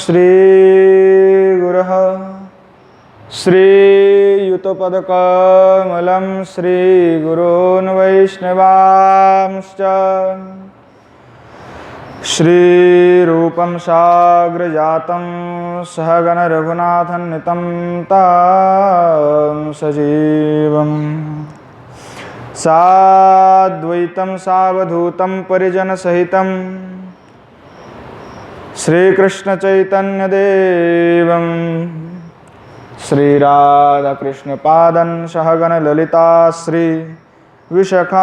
श्रीगुरः श्रीयुतपदकमलं श्रीगुरोन् वैष्णवांश्च श्रीरूपं साग्रजातं सहगण रघुनाथन्वितं तं सजीवम् साद्वैतं सावधूतं परिजनसहितं श्रीकृष्णचैतन्यदेवं श्रीराधाकृष्णपादं सहगण ललिता श्री विशाखान्वितश्च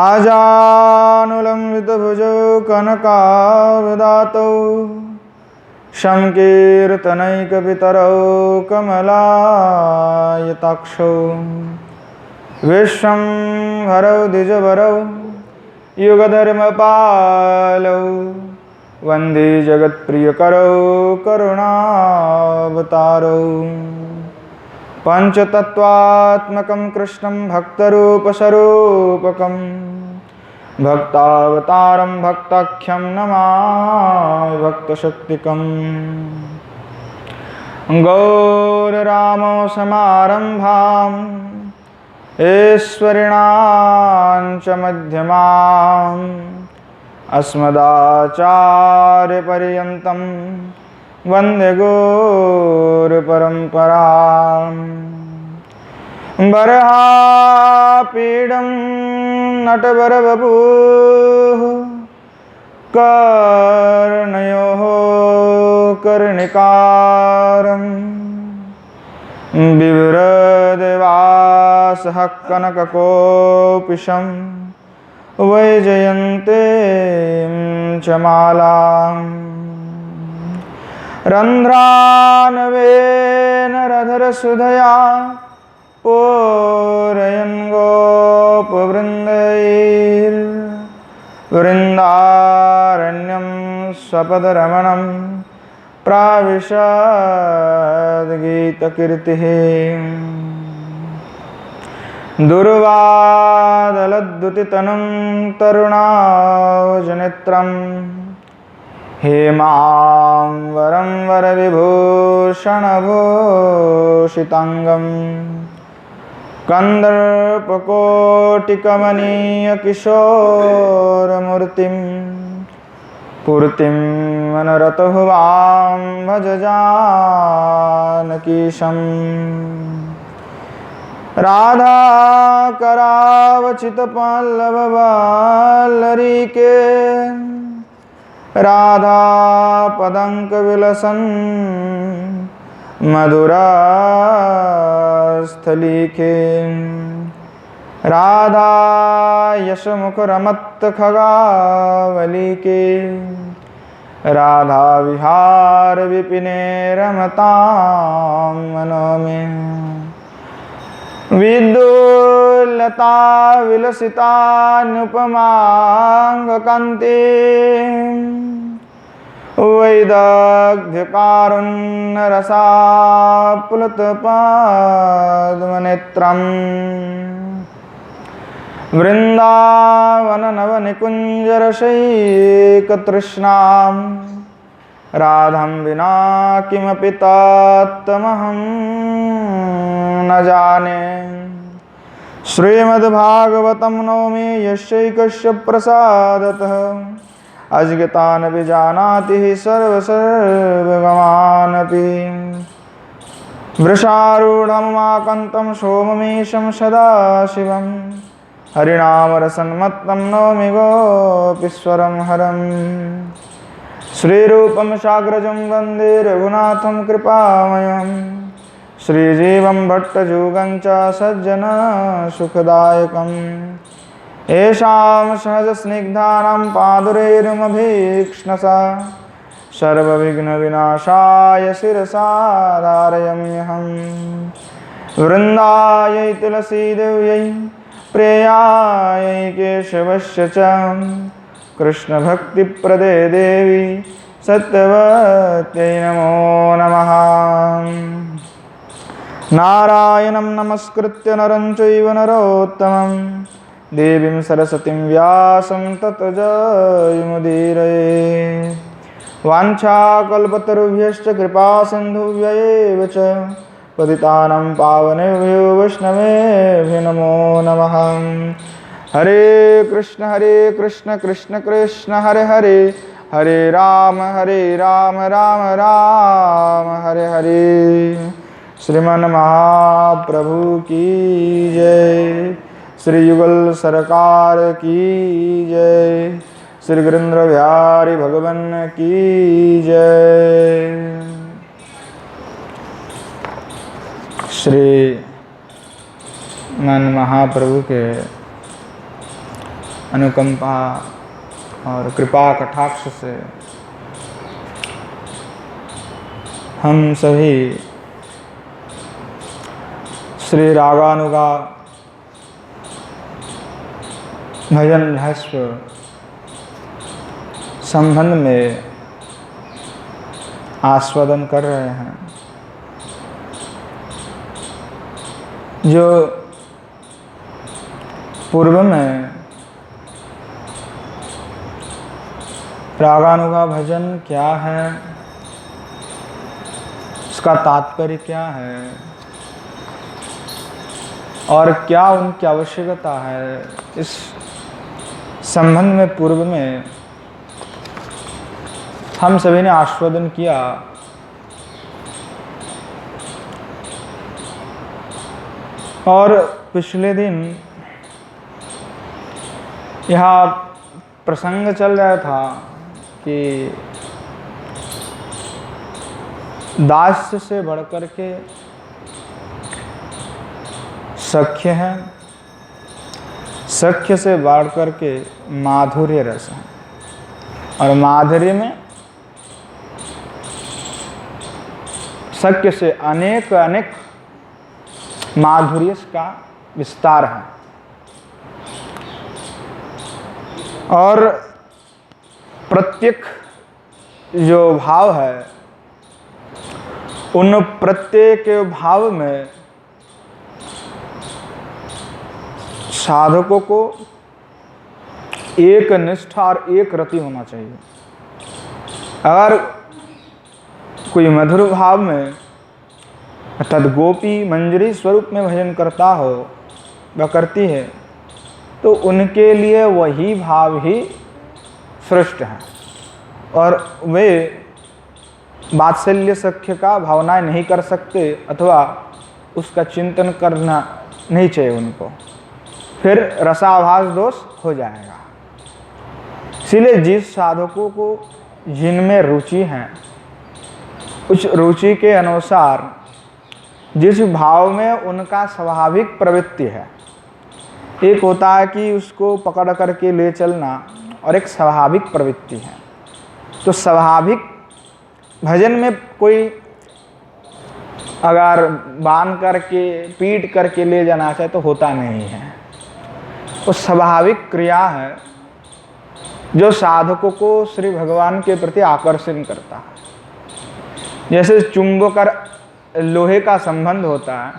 आजानुलम्बितभुजौ कनकावदातौ संकीर्तनैकपितरौ कमलायताक्षौ विश्वम्भरौ द्विजवरौ युगधर्मपालौ वन्दे जगत्प्रियकरौ करुणावतारौ पंचतत्वात्मकं कृष्णं भक्तरूपस्वरूपकं भक्तावतारं भक्ताख्यं नमामि भक्तशक्तिकं गौररामसमारम्भाम् ऐश्वर्याणां च मध्यमाम् अस्मदाचार्यपर्यन्तं वन्दे गुरुपरम्पराम् बर्हापीडं नटवरवपुः कर्णयोः कर्णिकारम् बिभ्रदेवासः कनककोपिशं वैजयन्तीं च मालाम् रन्ध्रानवेन रधरसुधया पूरयन् गोपवृन्दैर्वृन्दारण्यं स्वपदरमणं प्राविशद्गीतकीर्तिः दुर्वादलद्युतितनुं तरुणावजनेत्रं हेमाम्बरं वरविभूषणभूषिताङ्गं कन्दर्पकोटिकमनीयकिशोरमूर्तिं पूर्तिं मनरतहुवां भज जानकीशम् राधाकरावचितपल्लववल्लरीके राधापदङ्कविलसन् मधुरास्थलीके राधा यशमुखरमत्खगावलीके राधा विहार विपिने रमतां मनो मे विदुलता विलसितानुपमाङ्गकान्ति वैदग्ध्यकारुण्यरसाप्लुतपादमनेत्रम् वृन्दावननवनिकुञ्जरसैकतृष्णां राधां विना किमपि तत्त्वमहं न जाने। श्रीमद्भागवतं नौमि यस्यैकस्य प्रसादतः अज्ञातानपि जानाति सर्वसर्वगमानपि वृषारूढमाकन्तं सोममेशं सदाशिवं हरिनामरसन्मत्तं नौमि गोपीश्वरं हरं। श्रीरूपं साग्रजं वन्दे रघुनाथं कृपामयं श्रीजीवं भट्टजुगं च सज्जनसुखदायकम् येषां सहजस्निग्धानां पादुरैर्मभीक्ष्णसा सर्वविघ्नविनाशाय शिरसा धारयाम्यहम्। वृन्दायै तुलसीदेव्यै प्रेयायै केशवस्य च कृष्णभक्तिप्रदे देवी सत्यवत्यै नमो नमः। नारायणं नमस्कृत्य नरं चैव नरोत्तमं देवीं सरस्वतीं व्यासं ततो जयमुदीरये। वाञ्छाकल्पतरुभ्यश्च कृपा सिन्धुभ्यैव च पतितानां पावनेभ्यो वैष्णवेभ्यो नमो नमः। हरे कृष्ण कृष्ण कृष्ण हरे हरे, हरे राम राम राम हरे हरे। श्रीमन महाप्रभु की जय, श्री युगल सरकार की जय, श्री गिरिंद्र बिहारी भगवान की जय। श्री मन महाप्रभु के अनुकंपा और कृपा कटाक्ष से हम सभी श्री रागानुगा भजन रहस्य संबंध में आस्वादन कर रहे हैं। जो पूर्व में रागानुगा भजन क्या है, उसका तात्पर्य क्या है और क्या उनकी आवश्यकता है, इस संबंध में पूर्व में हम सभी ने आस्वादन किया। और पिछले दिन यहाँ प्रसंग चल रहा था कि दास्य से बढ़कर के सख्य है, सख्य से बढ़ करके माधुर्य रस है, और माधुर्य में सख्य से अनेक अनेक माधुर्य का विस्तार है। और प्रत्येक जो भाव है, उन प्रत्येक भाव में साधकों को एक निष्ठा और एक रति होना चाहिए। अगर कोई मधुर भाव में अर्थात गोपी मंजरी स्वरूप में भजन करता हो व करती है, तो उनके लिए वही भाव ही श्रेष्ठ है, और वे वात्सल्य सख्य का भावनाएं नहीं कर सकते अथवा उसका चिंतन करना नहीं चाहिए उनको, फिर रसाभास दोष हो जाएगा। इसलिए जिस साधकों को जिनमें रुचि है, उस रुचि के अनुसार जिस भाव में उनका स्वाभाविक प्रवृत्ति है, एक होता है कि उसको पकड़ करके ले चलना, और एक स्वाभाविक प्रवृत्ति है। तो स्वाभाविक भजन में कोई अगर बांध करके पीट करके ले जाना चाहे तो होता नहीं है। वो स्वाभाविक क्रिया है जो साधकों को श्री भगवान के प्रति आकर्षण करता है। जैसे चुंबक और लोहे का संबंध होता है,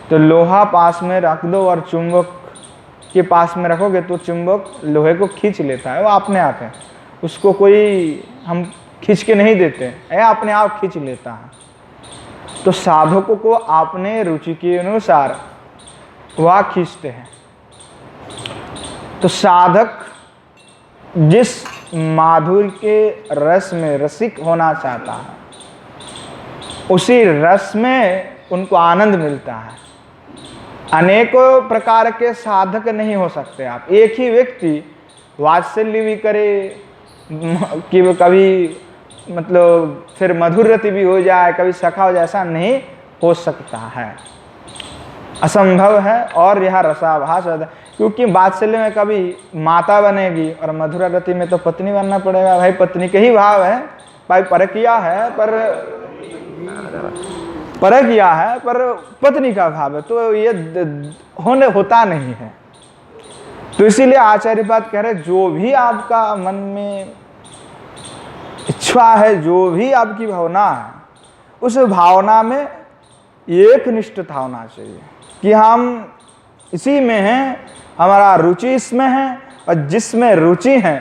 तो लोहा पास में रख दो और चुंबक के पास में रखोगे तो चुंबक लोहे को खींच लेता है, वो अपने आप है, उसको कोई हम खींच के नहीं देते, यह अपने आप खींच लेता है। तो साधकों को अपने रुचि के अनुसार वह खींचते हैं। तो साधक जिस माधुर्य के रस में रसिक होना चाहता है, उसी रस में उनको आनंद मिलता है। अनेकों प्रकार के साधक नहीं हो सकते आप। एक ही व्यक्ति वात्सल्य भी करे कि वो कभी मतलब फिर मधुर रति भी हो जाए, कभी सखा हो जाए, ऐसा नहीं हो सकता है, असंभव है। और यह रसाभास होता है, क्योंकि वात्सल्य में कभी माता बनेगी और मधुर रति में तो पत्नी बनना पड़ेगा। भाई पत्नी के ही भाव है, भाई परकिया है पर पत्नी का भाव है, तो ये होता नहीं है। तो इसीलिए आचार्य बात कह रहे, जो भी आपका मन में इच्छा है, जो भी आपकी भावना है, उस भावना में एक निष्ठता होना चाहिए कि हम इसी में हैं, हमारा रुचि इसमें है और जिसमें रुचि है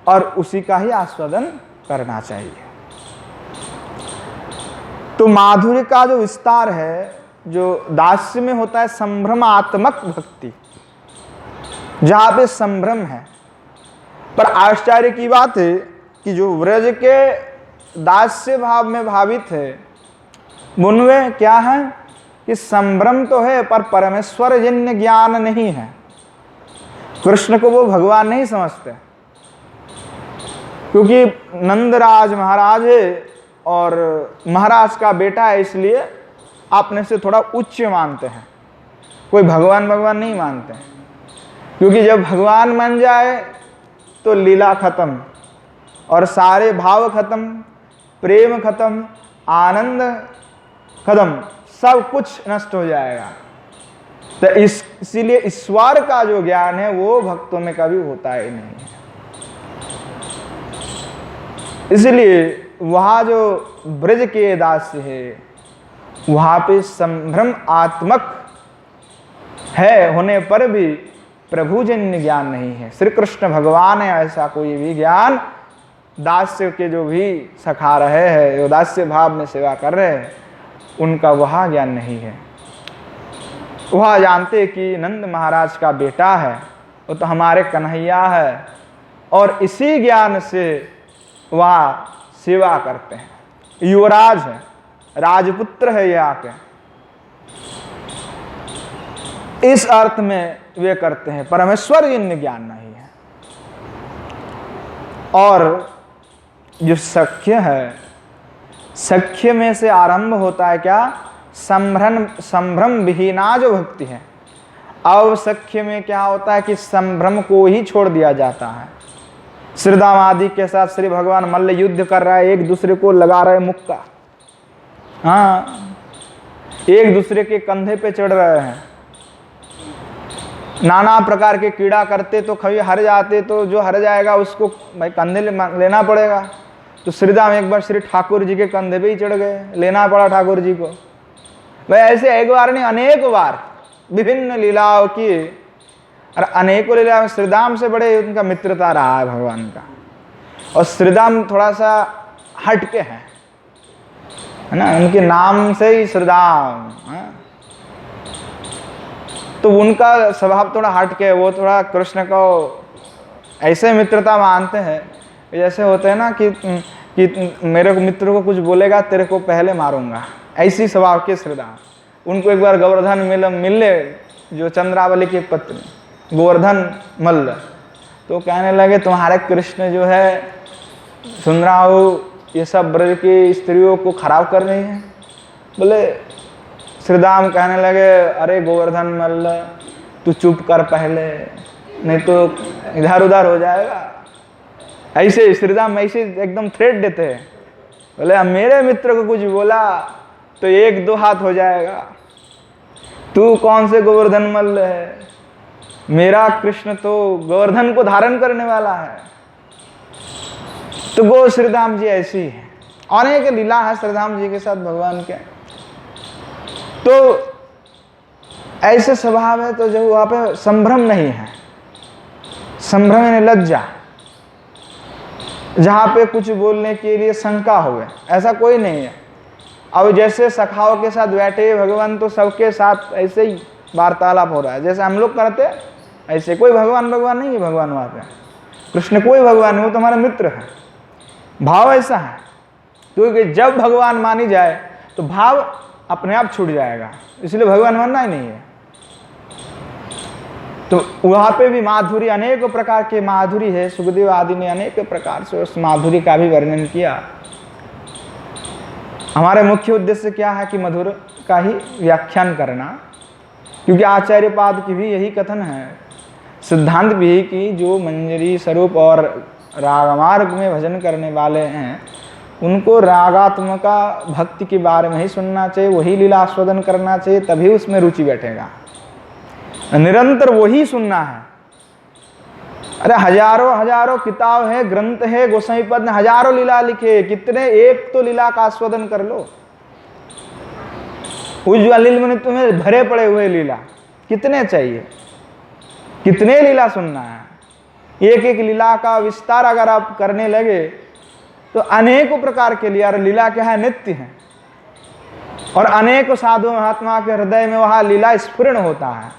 और उसी का ही आस्वादन करना चाहिए। तो माधुर्य का जो विस्तार है, जो दास्य में होता है संभ्रमात्मक भक्ति, जहां पे संभ्रम है। पर आश्चर्य की बात है कि जो व्रज के दास्य भाव में भावित है, उनमें क्या है कि संभ्रम तो है पर परमेश्वर जन्य ज्ञान नहीं है। कृष्ण को वो भगवान नहीं समझते, क्योंकि नंदराज महाराज है और महाराज का बेटा है, इसलिए अपने से थोड़ा उच्च मानते हैं। कोई भगवान भगवान नहीं मानते हैं, क्योंकि जब भगवान मान जाए तो लीला खत्म और सारे भाव खत्म, प्रेम खत्म, आनंद खत्म, सब कुछ नष्ट हो जाएगा। तो इसीलिए ईश्वर का जो ज्ञान है वो भक्तों में कभी होता ही नहीं है। इसलिए वहाँ जो ब्रज के दास्य है, वहाँ पे संभ्रम आत्मक है होने पर भी प्रभुजन्य ज्ञान नहीं है। श्री कृष्ण भगवान है, ऐसा कोई भी ज्ञान दास्य के जो भी सखा रहे हैं, जो दास्य भाव में सेवा कर रहे हैं, उनका वह ज्ञान नहीं है। वह जानते कि नंद महाराज का बेटा है, वो तो हमारे कन्हैया है, और इसी ज्ञान से वह सेवा करते हैं। युवराज है, राजपुत्र है ये आके, इस अर्थ में वे करते हैं। परमेश्वर जन्य ज्ञान नहीं है। और जो सख्य है, सख्य में से आरंभ होता है क्या? संभ्रम विहीना जो भक्ति है। अब सख्य में क्या होता है कि संभ्रम को ही छोड़ दिया जाता है। श्रीदाम आदि के साथ श्री भगवान मल्ल युद्ध कर रहा है, एक दूसरे को लगा रहे मुक्का, हाँ, एक दूसरे के कंधे पे चढ़ रहे हैं, नाना प्रकार के कीड़ा करते, तो कभी हर जाते तो जो हर जाएगा उसको भाई कंधे लेना पड़ेगा। तो श्रीदाम एक बार श्री ठाकुर जी के कंधे पे ही चढ़ गए, लेना पड़ा ठाकुर जी को। भाई ऐसे एक बार नहीं, अनेक बार विभिन्न लीलाओं की, और अनेकों लीला में श्रीदाम से बड़े उनका मित्रता रहा है भगवान का। और श्रीदाम थोड़ा सा हटके है ना, उनके नाम से ही श्रीदाम है, तो उनका स्वभाव थोड़ा हटके, वो थोड़ा कृष्ण को ऐसे मित्रता मानते हैं जैसे होते हैं ना कि मेरे को मित्र को कुछ बोलेगा तेरे को पहले मारूंगा, ऐसी स्वभाव के श्रीदाम। उनको एक बार गोवर्धन मिले, जो चंद्रावली की पत्नी गोवर्धन मल्ल, तो कहने लगे तुम्हारे कृष्ण जो है सुन रहा हूँ ये सब ब्रज की स्त्रियों को खराब कर रही हैं। बोले श्रीदाम कहने लगे अरे गोवर्धन मल्ल तू चुप कर पहले, नहीं तो इधर उधर हो जाएगा। ऐसे श्रीदाम ऐसे एकदम थ्रेट देते हैं। बोले अब मेरे मित्र को कुछ बोला तो एक दो हाथ हो जाएगा, तू कौन से गोवर्धन मल्ल है, मेरा कृष्ण तो गोवर्धन को धारण करने वाला है। तो गो श्रीदाम जी ऐसी है, अनेक लीला है श्रीदाम जी के साथ भगवान के। तो ऐसे स्वभाव है, तो जब वहां पे संभ्रम नहीं है, संभ्रम यानी लज्जा, जहां पे कुछ बोलने के लिए शंका हो, ऐसा कोई नहीं है। अब जैसे सखाओं के साथ बैठे भगवान, तो सबके साथ ऐसे ही वार्तालाप हो रहा है जैसे हम लोग करते, ऐसे कोई भगवान नहीं है। भगवान वहां पे कृष्ण कोई भगवान नहीं, वो तुम्हारा मित्र है। भाव ऐसा है, क्योंकि जब भगवान मानी जाए तो भाव अपने आप छूट जाएगा, इसलिए भगवान मानना ही नहीं है। तो वहां पे भी माधुरी, अनेक प्रकार के माधुरी है। सुखदेव आदि ने अनेक प्रकार से उस माधुरी का भी वर्णन किया। हमारे मुख्य उद्देश्य क्या है कि मधुर का ही व्याख्यान करना, क्योंकि आचार्य पाद की भी यही कथन है, सिद्धांत भी कि जो मंजरी स्वरूप और रागमार्ग में भजन करने वाले हैं उनको रागात्मका भक्ति के बारे में ही सुनना चाहिए, वही लीला आस्वादन करना चाहिए, तभी उसमें रुचि बैठेगा। निरंतर वही सुनना है। अरे हजारों किताब है, ग्रंथ है, गोसाई पद ने हजारों लीला लिखे, कितने एक तो लीला का आस्वादन कर लो। उज्ज्वल में तुम्हें भरे पड़े हुए लीला कितने चाहिए, कितने लीला सुनना है। एक एक लीला का विस्तार अगर आप करने लगे तो अनेकों प्रकार के लीला, और लीला क्या है, नित्य है, और अनेक साधु महात्मा के हृदय में वहां लीला स्फुरण होता है।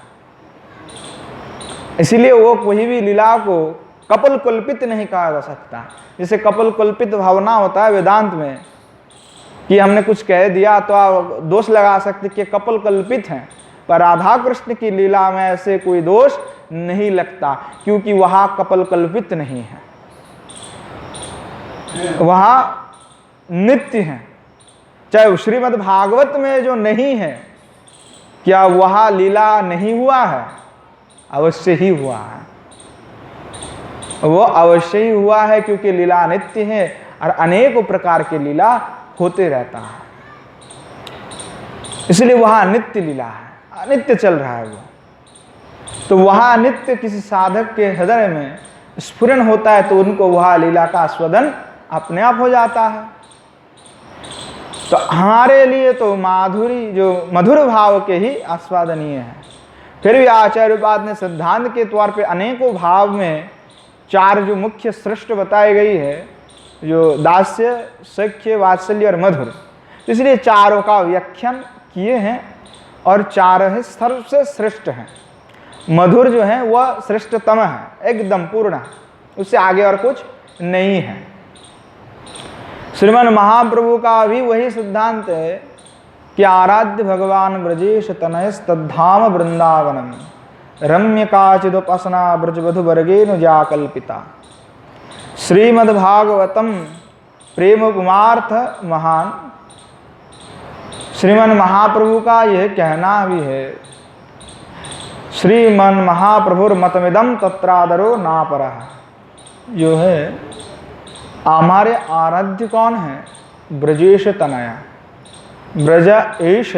इसीलिए वो कोई भी लीला को कपल कल्पित नहीं कहा जा सकता। जैसे कपल कल्पित भावना होता है वेदांत में कि हमने कुछ कह दिया तो आप दोष लगा सकते कि कपल कल्पित हैं, पर राधा कृष्ण की लीला में ऐसे कोई दोष नहीं लगता, क्योंकि वहां कपल कल्पित नहीं है, वहां नित्य है। चाहे श्रीमद् भागवत में जो नहीं है, क्या वहां लीला नहीं हुआ है? अवश्य ही हुआ है, वो अवश्य ही हुआ है, क्योंकि लीला नित्य है और अनेकों प्रकार के लीला होते रहता है। इसलिए वहां नित्य लीला है, नित्य चल रहा है वो। तो वहां नित्य किसी साधक के हृदय में स्फुरण होता है तो उनको वह लीला का आस्वादन अपने आप हो जाता है। तो हमारे लिए तो माधुरी जो मधुर भाव के ही आस्वादनीय है। फिर भी आचार्यपाद ने सिद्धांत के तौर पे अनेकों भाव में चार जो मुख्य श्रेष्ठ बताई गई है, जो दास्य, सख्य, वात्सल्य और मधुर, इसलिए चारों का व्याख्यान किए हैं और चार है सबसे श्रेष्ठ हैं। मधुर जो है वह श्रेष्ठतम है, एकदम पूर्ण है, उससे आगे और कुछ नहीं है। श्रीमन महाप्रभु का भी वही सिद्धांत है कि आराध्य भगवान ब्रजेश तनयस्तद्धाम वृंदावनम रम्य काचिदुपासना ब्रजवधु वर्गेन जाकल्पिता। श्रीमद्भागवतम प्रेम पुमार्थ महान। श्रीमन महाप्रभु का यह कहना भी है, श्रीमन महाप्रभुर मतमिदम तत्रादरो नापरः। जो है हमारे आराध्य कौन है? ब्रजेश तनया, ब्रज ईश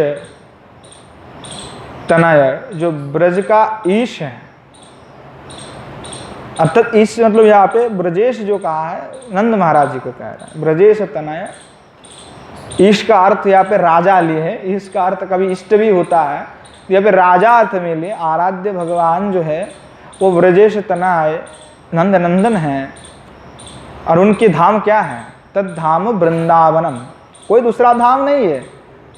तनय, जो ब्रज का ईश है। अर्थात ईश मतलब यहाँ पे ब्रजेश जो कहा है नंद महाराज जी को कह रहा है, ब्रजेश तनय। ईश का अर्थ यहाँ पे राजा लिए है, ईश का अर्थ कभी इष्ट भी होता है, यहाँ पे राजा अर्थ में लिए। आराध्य भगवान जो है वो ब्रजेश तनय नंद नंदन है, और उनके धाम क्या है? तद्धाम वृंदावनम, कोई दूसरा धाम नहीं है,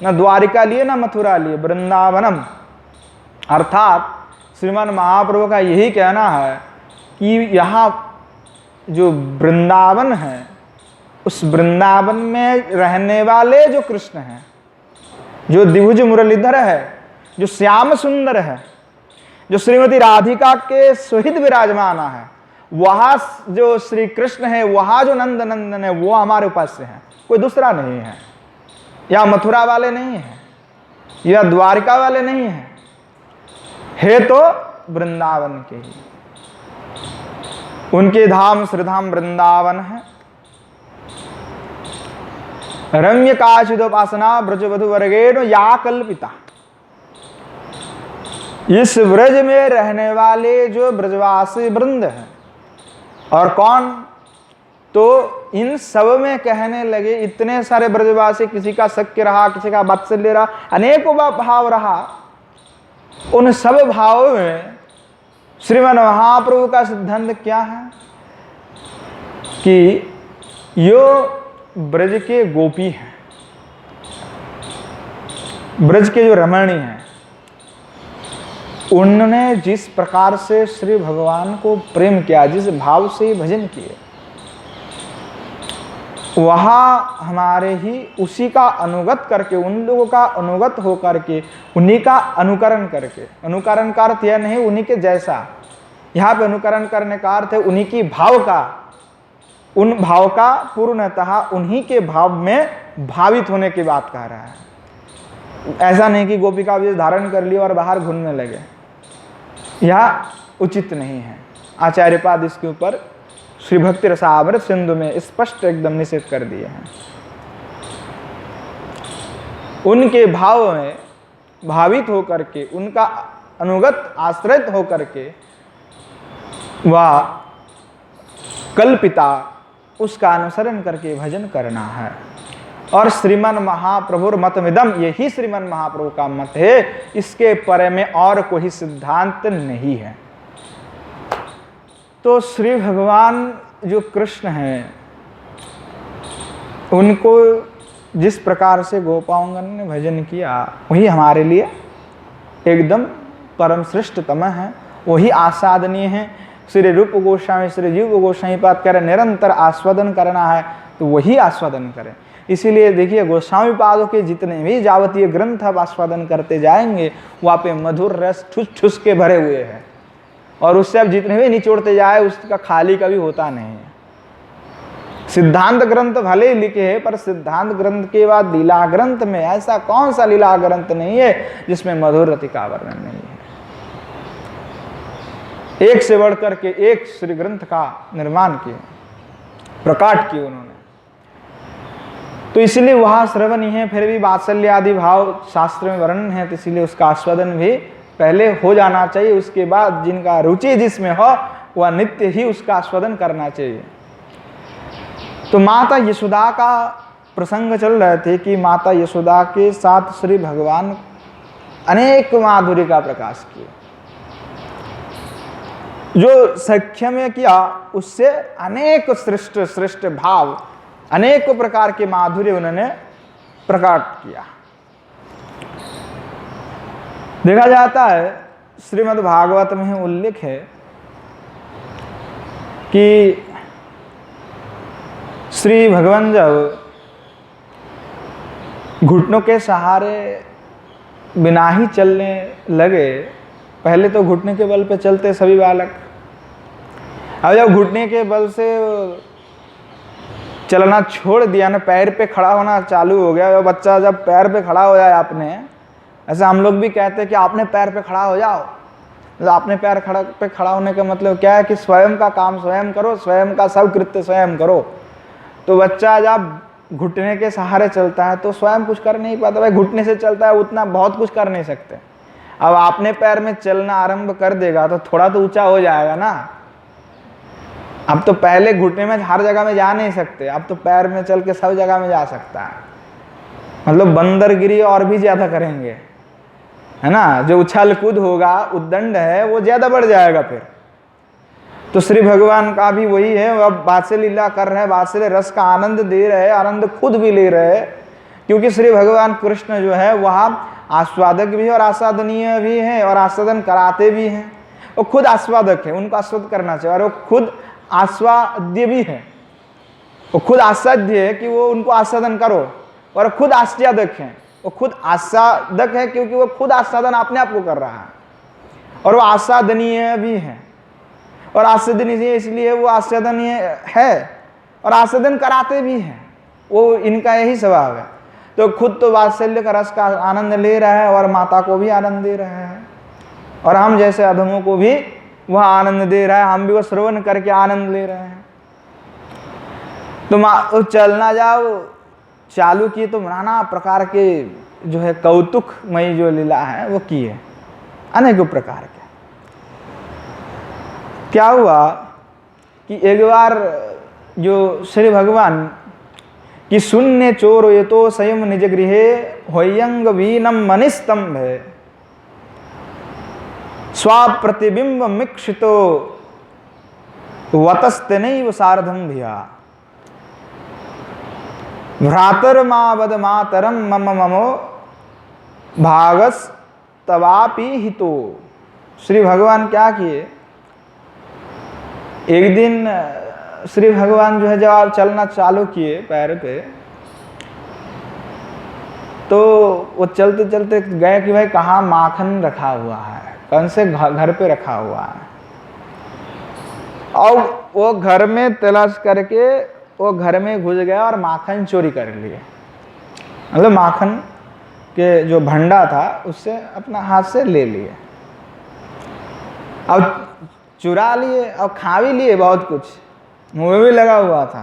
न द्वारिका लिए न मथुरा लिए, वृंदावनम। अर्थात श्रीमान महाप्रभु का यही कहना है कि यहाँ जो वृंदावन है, उस वृंदावन में रहने वाले जो कृष्ण हैं, जो द्विभुज मुरलीधर है, जो श्याम सुंदर है, जो श्रीमती राधिका के सहित विराजमान है, वहाँ जो श्री कृष्ण है, वहाँ जो नंद नंदन है, वो हमारे उपास्य है, कोई दूसरा नहीं है। या मथुरा वाले नहीं है, या द्वारिका वाले नहीं है तो वृंदावन के ही। उनके धाम श्रीधाम वृंदावन है। रम्य काचिदुपासना ब्रजवधु वर्गेण या कल्पिता। इस ब्रज में रहने वाले जो ब्रजवासी वृंद है, और कौन? तो इन सब में कहने लगे इतने सारे ब्रजवासी, किसी का सख्य रहा, किसी का वात्सल्य रहा, अनेकों भाव रहा। उन सब भावों में श्रीमन महाप्रभु का सिद्धांत क्या है कि यो ब्रज के गोपी हैं, ब्रज के जो रमणी हैं, उन्होंने जिस प्रकार से श्री भगवान को प्रेम किया, जिस भाव से भजन किए, वहाँ हमारे ही उसी का अनुगत करके, उन लोगों का अनुगत हो करके, उन्हीं का अनुकरण करके, अनुकरण का अर्थ यह नहीं उन्हीं के जैसा, यहाँ पे अनुकरण करने का अर्थ है उन्हीं की भाव का, उन भाव का पूर्णतः उन्हीं के भाव में भावित होने की बात कह रहा है। ऐसा नहीं कि गोपिका वेश धारण कर लिया और बाहर घूमने लगे, यह उचित नहीं है। आचार्यपाद इसके ऊपर श्री भक्ति रसामृत सिंधु में स्पष्ट एकदम निषेध कर दिए हैं। उनके भाव में भावित होकर के, उनका अनुगत आश्रित होकर के वह कल्पिता, उसका अनुसरण करके भजन करना है। और श्रीमन महाप्रभुर मतमिदम, यही श्रीमन महाप्रभु का मत है, इसके परे में और कोई सिद्धांत नहीं है। तो श्री भगवान जो कृष्ण हैं, उनको जिस प्रकार से गोपांगन ने भजन किया वही हमारे लिए एकदम परम श्रेष्ठतम है, वही आस्वादनीय है। श्री रूप गोस्वामी श्री जीव गोस्वामी पाद करें निरंतर आस्वादन करना है तो वही आस्वादन करें। इसीलिए देखिए गोस्वामी पादों के जितने भी जावतीय ग्रंथ आप आस्वादन करते जाएंगे वहाँ पे मधुर रस ठुस ठुस के भरे हुए हैं, और उससे आप जितने भी निचोड़ते जाए उसका खाली कभी होता नहीं है। सिद्धांत ग्रंथ भले ही लिखे हैं, पर सिद्धांत ग्रंथ के बाद लीला ग्रंथ में ऐसा कौन सा लीला ग्रंथ नहीं है जिसमें मधुर रति का वर्णन नहीं है। एक से बढ़कर के एक श्री ग्रंथ का निर्माण किए, प्रकाट किए उन्होंने। तो इसलिए वहां श्रवण है, फिर भी वात्सल्य आदि भाव शास्त्र में वर्णन है, तो इसलिए उसका आस्वादन भी पहले हो जाना चाहिए। उसके बाद जिनका रुचि जिसमें हो वह नित्य ही उसका आस्वादन करना चाहिए। तो माता यशोदा का प्रसंग चल रहे थे कि माता यशोदा के साथ श्री भगवान अनेक माधुर्य का प्रकाश किए। जो सख्य में किया उससे अनेक श्रेष्ठ श्रेष्ठ भाव, अनेक प्रकार के माधुर्य उन्होंने प्रकट किया। देखा जाता है श्रीमद् भागवत में उल्लेख है कि श्री भगवान जब घुटनों के सहारे बिना ही चलने लगे, पहले तो घुटने के बल पे चलते सभी बालक, अब जब घुटने के बल से चलना छोड़ दिया ना, पैर पे खड़ा होना चालू हो गया। बच्चा जब पैर पे खड़ा हो जाए आपने, ऐसे हम लोग भी कहते हैं कि आपने पैर पे खड़ा हो जाओ। तो आपने पैर पे खड़ा होने का मतलब क्या है कि स्वयं का काम स्वयं करो, स्वयं का सब कृत्य स्वयं करो। तो बच्चा जब घुटने के सहारे चलता है तो स्वयं कुछ कर नहीं पाता, भाई घुटने से चलता है उतना बहुत कुछ कर नहीं सकते। अब आपने पैर में चलना आरंभ कर देगा तो थोड़ा तो ऊंचा हो जाएगा ना। अब तो पहले घुटने में हर जगह में जा नहीं सकते, अब तो पैर में चल के सब जगह में जा सकता है। मतलब बंदरगिरी और भी ज्यादा करेंगे, है ना। जो उछल कूद होगा, उद्दंड है, वो ज्यादा बढ़ जाएगा फिर। तो श्री भगवान का भी वही है, अब वात्सल्य लीला कर रहे हैं, वात्सल्य रस का आनंद दे रहे हैं, आनंद खुद भी ले रहे हैं। क्योंकि श्री भगवान कृष्ण जो है वह आस्वादक भी है और आस्वादनीय भी है और आस्वादन कराते भी हैं। वो खुद आस्वादक है, उनको आस्वाद करना चाहिए, और वो खुद आस्वाद्य भी है। वो खुद आस्वाद्य है कि वो उनको आस्वादन करो, और खुद आस्वादक है। वो खुद आस्वादक है क्योंकि वो खुद आस्वादन अपने आप को कर रहा है, और वो आस्वादनीय भी है। और आस्वादनीय इसलिए वो आस्वादनीय है और आस्वादन कराते भी हैं, वो इनका यही स्वभाव है। तो खुद तो वात्सल्य का रस का आनंद ले रहा है और माता को भी आनंद दे रहा है, और हम जैसे अधमों को भी वह आनंद दे रहा है, हम भी वो श्रवण करके आनंद ले रहे हैं। तो चलना जाओ चालू किए तो नाना प्रकार के जो है कौतुकमयी जो लीला है वो किए, अनेकों प्रकार के। क्या हुआ कि एक बार जो श्री भगवान कि शून्य चोर ये तो स्वयं निज गृहे होयंग वीनम मनिस्तंभ स्वाप्रतिबिंब मिक्षितो वतस्तेनैव सार्धम भिया भ्रातर्मावद मातरम मम ममो भागस तवापि हितो। श्री भगवान क्या किए, एक दिन श्री भगवान जो है जब आप चलना चालू किए पैर पे, तो वो चलते चलते गए कि भाई कहाँ माखन रखा हुआ है, कौन से घर पे रखा हुआ है। और वो घर में तलाश करके वो घर में घुस गया और माखन चोरी कर लिए। मतलब माखन के जो भंडा था उससे अपना हाथ से ले लिए, अब चुरा लिए और खा भी लिए, बहुत कुछ मुंह में भी लगा हुआ था,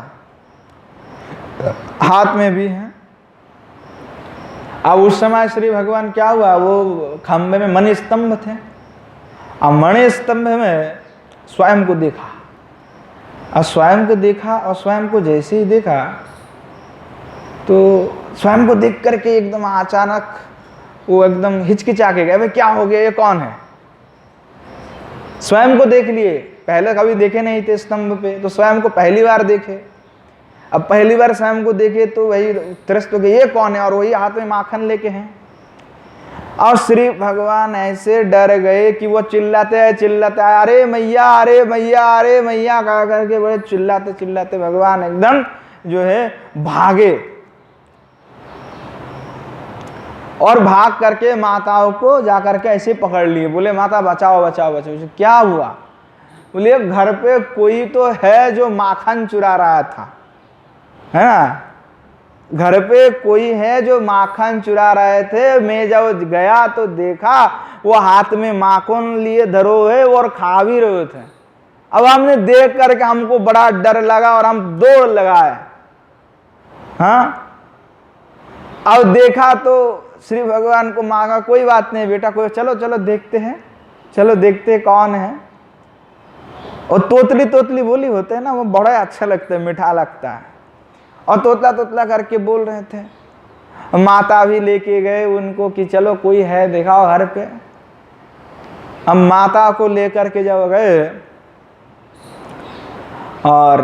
हाथ में भी है। अब उस समय श्री भगवान क्या हुआ, वो खंभे में मणि स्तंभ थे, और मणि स्तंभ में स्वयं को देखा, और स्वयं को देखा, और स्वयं को जैसे ही देखा तो स्वयं को देख करके एकदम अचानक वो एकदम हिचकिचा के गए, भाई क्या हो गया, ये कौन है। स्वयं को देख लिए पहले कभी देखे नहीं थे स्तंभ पे, तो स्वयं को पहली बार देखे। अब पहली बार स्वयं को देखे तो वही त्रस्त हो गए, ये कौन है, और वही हाथ में माखन लेके हैं। और श्री भगवान ऐसे डर गए कि वो चिल्लाते हैं, अरे मैया, अरे मैया, अरे मैया कह करके बड़े चिल्लाते चिल्लाते भगवान एकदम जो है भागे, और भाग करके माताओं को जाकर के ऐसे पकड़ लिए, बोले माता बचाओ बचाओ बचाओ। क्या हुआ? बोले घर पे कोई तो है जो माखन चुरा रहा था, है ना, घर पे कोई है जो माखन चुरा रहे थे। मैं जब गया तो देखा वो हाथ में माखन लिए धरो है और खा भी रहे थे। अब हमने देख करके हमको बड़ा डर लगा और हम दौड़ लगाए। हाँ, अब देखा तो श्री भगवान को मांगा, कोई बात नहीं बेटा, कोई, चलो चलो देखते हैं, चलो देखते हैं कौन है। और तोतली तोतली बोली होते हैं ना, वो बड़ा अच्छा लगता है, मीठा लगता है। और तोतला तोतला करके बोल रहे थे। माता भी लेके गए उनको कि चलो कोई है दिखाओ घर पे। हम माता को लेकर के जब गए और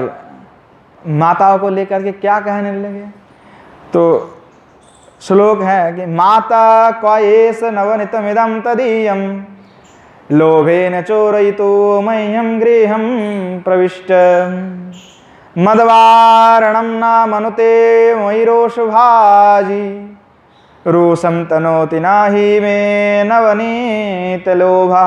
माताओं को लेकर के क्या कहने लगे, तो श्लोक है कि माता क्वायेष नवनितमिदं तदीयं लोभेन चोरयितो मह्यं गृहं प्रविष्ट मदवारणं न मनुते मयि रोषभाजी रोषं तनोति नाहि मे नवनीत लोभा।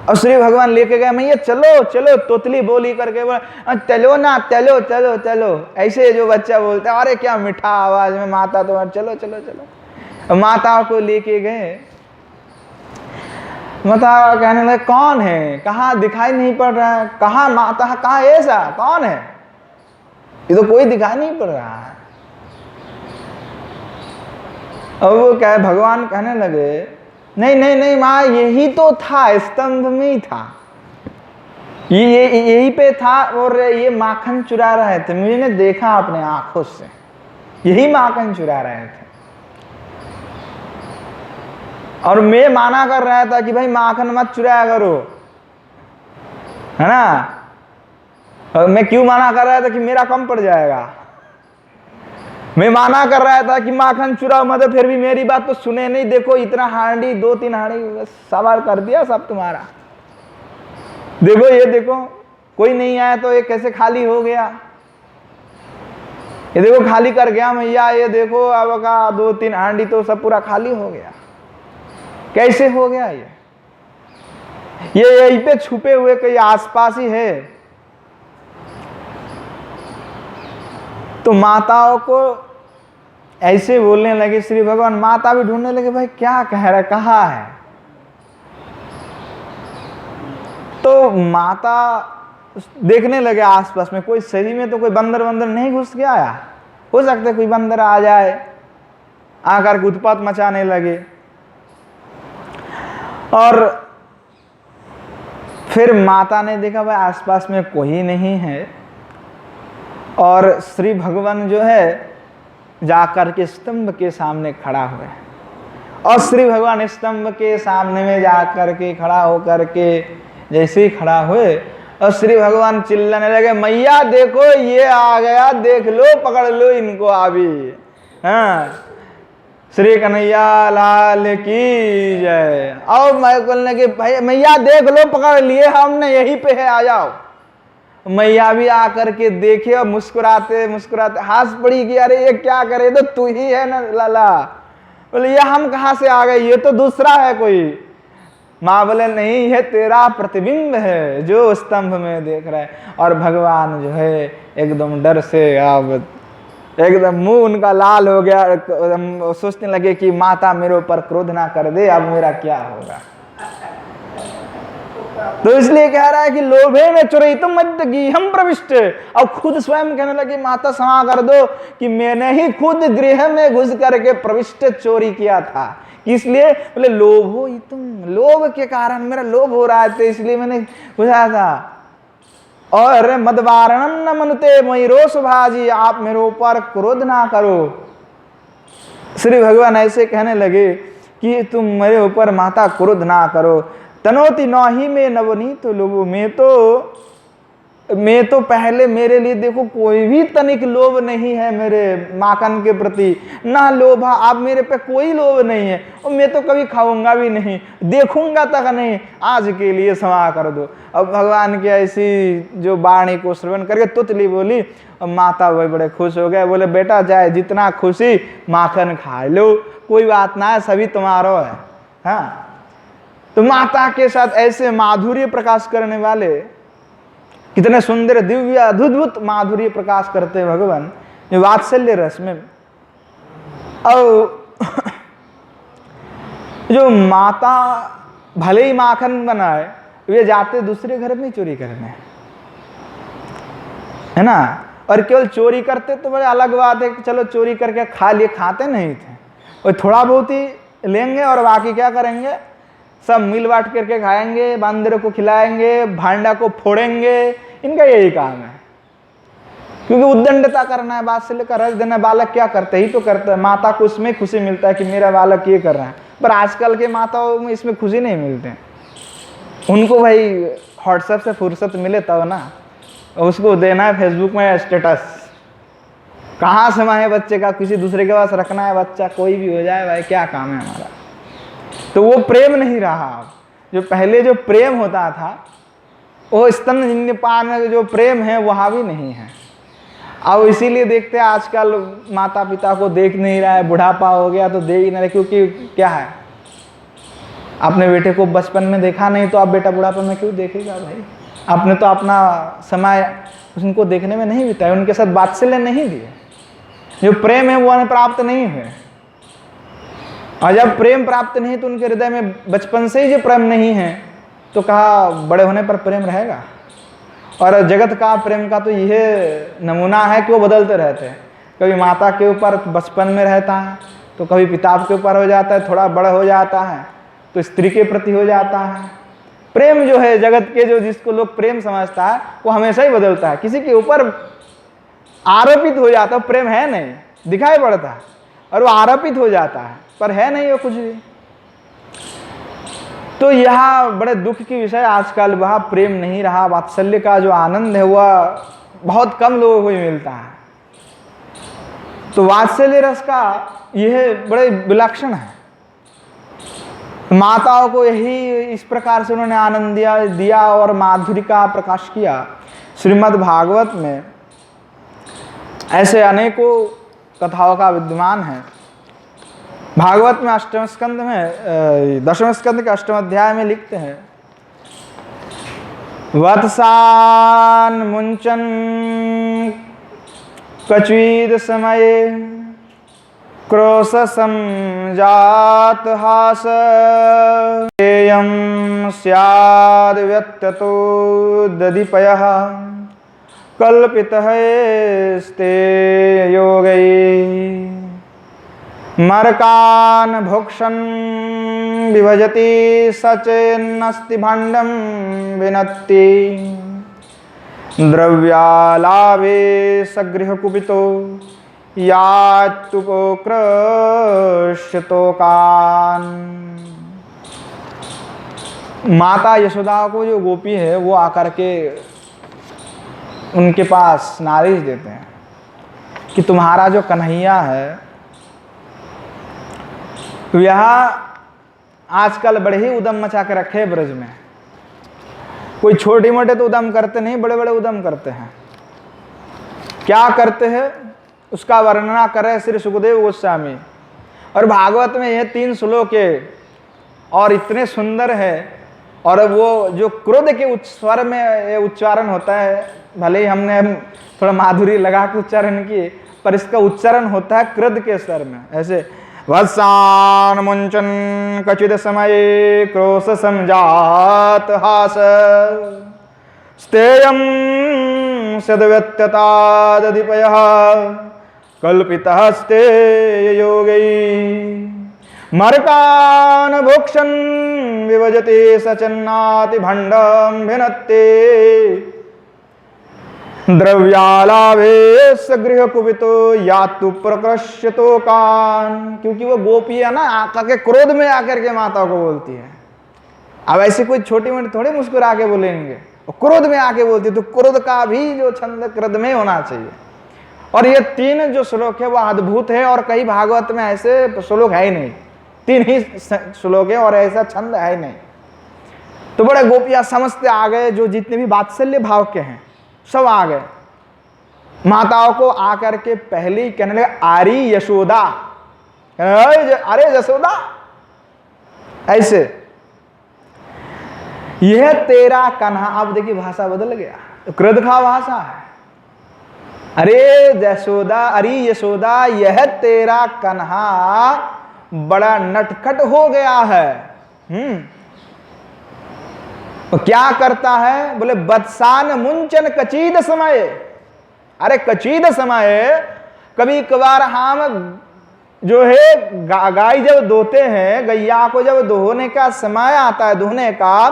और श्री भगवान लेके गए, मैया चलो चलो, तोतली बोली करके बोला चलो ना, चलो चलो चलो, ऐसे जो बच्चा बोलता है, अरे क्या मीठा आवाज में, माता तो चलो चलो चलो। माता को लेके गए, माता कहने लगे कौन है, कहाँ दिखाई नहीं पड़ रहा है, कहाँ माता, कहाँ ऐसा कौन है, ये तो कोई दिखाई नहीं पड़ रहा है। अब वो क्या है, भगवान कहने लगे नहीं नहीं नहीं माँ, यही तो था, स्तंभ में ही था, ये यही पे था, और ये माखन चुरा रहे थे, मैंने देखा अपने आंखों से, यही माखन चुरा रहे थे। और मैं माना कर रहा था कि भाई माखन मत चुराया करो, है ना। और मैं क्यों माना कर रहा था कि मेरा कम पड़ जाएगा। मैं माना कर रहा था कि माखन चुराओ मत, फिर भी मेरी बात तो सुने नहीं। देखो इतना हांडी, 2-3 हांडी सवार कर दिया सब तुम्हारा। देखो ये देखो, कोई नहीं आया तो ये कैसे खाली हो गया, ये देखो खाली कर गया मैया, ये देखो अब का 2-3 हांडी तो सब पूरा खाली हो गया। कैसे हो गया ये यहीं पे छुपे हुए कहीं आसपास ही है। तो माताओं को ऐसे बोलने लगे श्री भगवान। माता भी ढूंढने लगे भाई क्या कह रहा, कहाँ है। तो माता देखने लगे आसपास में, कोई सही में तो कोई बंदर वंदर नहीं घुस के आया, हो सकता है कोई बंदर आ जाए, आकर के उत्पात मचाने लगे। और फिर माता ने देखा भाई आसपास में कोई नहीं है, और श्री भगवान जो है जाकर के स्तंभ के सामने खड़ा हुए। और श्री भगवान स्तंभ के सामने में जाकर के खड़ा होकर के जैसे ही खड़ा हुए, और श्री भगवान चिल्लाने लगे मैया देखो ये आ गया, देख लो, पकड़ लो इनको अभी। हाँ, श्री कन्हैया लाल की जय। और मैं बोलने के भाई मैया देख लो, पकड़ लिए हमने, यहीं पे है, आ जाओ। मैया भी आकर के देखे और मुस्कुराते मुस्कुराते हंस पड़ी कि अरे ये क्या करे, तो तू ही है ना लाला। बोले ये हम कहाँ से आ गए, ये तो दूसरा है कोई। माँ बोले नहीं, ये तेरा प्रतिबिंब है जो स्तंभ में देख रहा है। और भगवान जो है एकदम डर से अब एकदम मुंह उनका लाल हो गया, सोचने लगे कि माता मेरे ऊपर क्रोध ना कर दे, अब मेरा क्या होगा। तो इसलिए कह रहा है कि लोभे में चोरयितुं मद्गृहं प्रविष्ट। अब खुद स्वयं कहने लगे माता क्षमा कर दो कि मैंने ही खुद गृह में घुस करके प्रविष्ट चोरी किया था। इसलिए बोले लोभोयितुं, लोभ के कारण मेरा लोभ हो रहा है, तो इसलिए मैंने घुसा था। और मदवारणं न मनुते मयि रोषभाजी, आप मेरे ऊपर क्रोध ना करो। श्री भगवान ऐसे कहने लगे कि तुम मेरे ऊपर माता क्रोध ना करो। तनोति नौही में नवनीत लोभ, मैं तो पहले मेरे लिए देखो कोई भी तनिक लोभ नहीं है मेरे माखन के प्रति, ना लोभा, आप मेरे पे कोई लोभ नहीं है, और मैं तो कभी खाऊंगा भी नहीं, देखूंगा तक नहीं, आज के लिए क्षमा कर दो। अब भगवान की ऐसी जो वाणी को श्रवण करके तुतली बोली, और माता वही बड़े खुश हो गए, बोले बेटा चाहे जितना खुशी माखन खा लो, कोई बात ना है, सभी तुम्हारो है। हाँ, तो माता के साथ ऐसे माधुर्य प्रकाश करने वाले, कितने सुंदर दिव्य अद्भुत माधुर्य प्रकाश करते हैं भगवान, जो वात्सल्य रस में। और जो माता भले ही माखन बनाए, वे जाते दूसरे घर में चोरी करने, है ना। और केवल चोरी करते तो बड़े अलग बात है कि चलो चोरी करके खा लिए, खाते नहीं थे, और थोड़ा बहुत ही लेंगे और बाकी क्या करेंगे, सब मिल बांट करके खाएंगे, बंदरों को खिलाएंगे, भांडा को फोड़ेंगे, इनका यही काम है। क्योंकि उद्दंडता करना है, बात से लेकर रस देना। बालक क्या करते ही तो करते हैं, माता को उसमें खुशी मिलता है कि मेरा बालक ये कर रहा है, पर आजकल के माताओं में इसमें खुशी नहीं मिलते। उनको भाई व्हाट्सएप से फुर्सत मिले तब ना, उसको देना है फेसबुक में स्टेटस, कहाँ समय है बच्चे का, किसी दूसरे के पास रखना है बच्चा, कोई भी हो जाए भाई, क्या काम है हमारा। तो वो प्रेम नहीं रहा। जो पहले जो प्रेम होता था, वो स्तनपान में जो प्रेम है वहाँ भी नहीं है। अब इसीलिए देखते हैं आजकल माता पिता को देख नहीं रहा है, बुढ़ापा हो गया तो दे ही नहीं रहे, क्योंकि क्या है, अपने बेटे को बचपन में देखा नहीं तो आप बेटा बुढ़ापा में क्यों देखेगा भाई। आपने तो अपना समय उनको देखने में नहीं बिताया, उनके साथ वात्सल्य नहीं दिए, जो प्रेम है वो उन्हें प्राप्त नहीं हुए। और जब प्रेम प्राप्त नहीं तो उनके हृदय में बचपन से ही जो प्रेम नहीं है, तो कहा बड़े होने पर प्रेम रहेगा। और जगत का प्रेम का तो यह नमूना है कि वो बदलते रहते हैं, कभी माता के ऊपर बचपन में रहता है, तो कभी पिता के ऊपर हो जाता है, थोड़ा बड़ा हो जाता है तो स्त्री के प्रति हो जाता है। प्रेम जो है जगत के, जो जिसको लोग प्रेम समझता है, वो हमेशा ही बदलता है, किसी के ऊपर आरोपित हो जाता है। प्रेम है नहीं, दिखाई पड़ता है, और वो आरोपित हो जाता है, पर है नहीं वो कुछ भी। तो यह बड़े दुख की विषय, आजकल वह प्रेम नहीं रहा, वात्सल्य का जो आनंद है वह बहुत कम लोगों को ही मिलता है। तो वात्सल्य रस का यह बड़े विलक्षण है। माताओं को यही इस प्रकार से उन्होंने आनंद दिया और माधुर्य का प्रकाश किया। श्रीमद् भागवत में ऐसे अनेकों कथाओं का विद्यमान है। भागवत में अष्टम स्कंद में, दशम स्कंद के अष्टम अध्याय में लिखते हैं, वत्सान मुंचन कच्वीद समये क्रोशसं जात हास एयं स्याद् व्यत्यतो दधिपयः कल्पितः स्ते योगैः मर्कान् भुक्षन् विभजति सचेन्नस्ति भाण्डं विनत्ति द्रव्यालाभे सगृहकुपितो यात्तुपोकृष्यतोकान्। माता यशोदा को जो गोपी है वो आकर के उनके पास नालिश देते हैं कि तुम्हारा जो कन्हैया है यह आजकल बड़े ही उदम मचा के रखे ब्रज में। कोई छोटे मोटे तो उदम करते नहीं, बड़े बड़े उदम करते हैं। क्या करते हैं उसका वर्णना करे श्री सुखदेव गोस्वामी। और भागवत में यह 3 श्लोक है और इतने सुंदर है। और वो जो क्रोध के स्वर में उच्चारण होता है, भले ही हमने थोड़ा माधुरी लगा के उच्चारण किए, पर इसका उच्चारण होता है क्रोध के स्वर में, ऐसे वत्सान मुंचन कचिद समये क्रोशसं जात हास स्तेयं सद्व्यत्यतादधिपयः कल्पितः स्ते योगैः मर्कान् भुक्षन् विभजते सचन्नाति भण्डं भिनत्ते द्रव्यालाभे सगृह कुपितो यातु प्रकृष्यतोकान्। क्योंकि वो गोपी है ना, आकर के क्रोध में आकर के माता को बोलती है, अब ऐसे कोई छोटी मोटी थोड़ी मुस्कुरा के बोलेंगे, क्रोध में आके बोलते, तो क्रोध का भी जो छंद क्रोध में होना चाहिए। और ये 3 जो श्लोक है वो अद्भुत है, और कई भागवत में ऐसे श्लोक है ही नहीं, 3 ही श्लोक है और ऐसा छंद है ही नहीं। तो बड़े गोपियां समझते आ गए, जो जितने भी वात्सल्य भाव के हैं सब आ गए। माताओं को आकर के पहली कहने लगे आरी यशोदा, अरे यशोदा, ऐसे यह तेरा कन्हा। अब देखिए भाषा बदल गया, क्रोध का भाषा है। अरे यशोदा, अरे यशोदा, यह तेरा कन्हा बड़ा नटखट हो गया है। तो क्या करता है, बोले बत्सान मुंचन कचीद समय। अरे कचीद समय, कभी कभार हम जो है गाय जब दोते हैं, गैया को जब दोहने का समय आता है धोने का,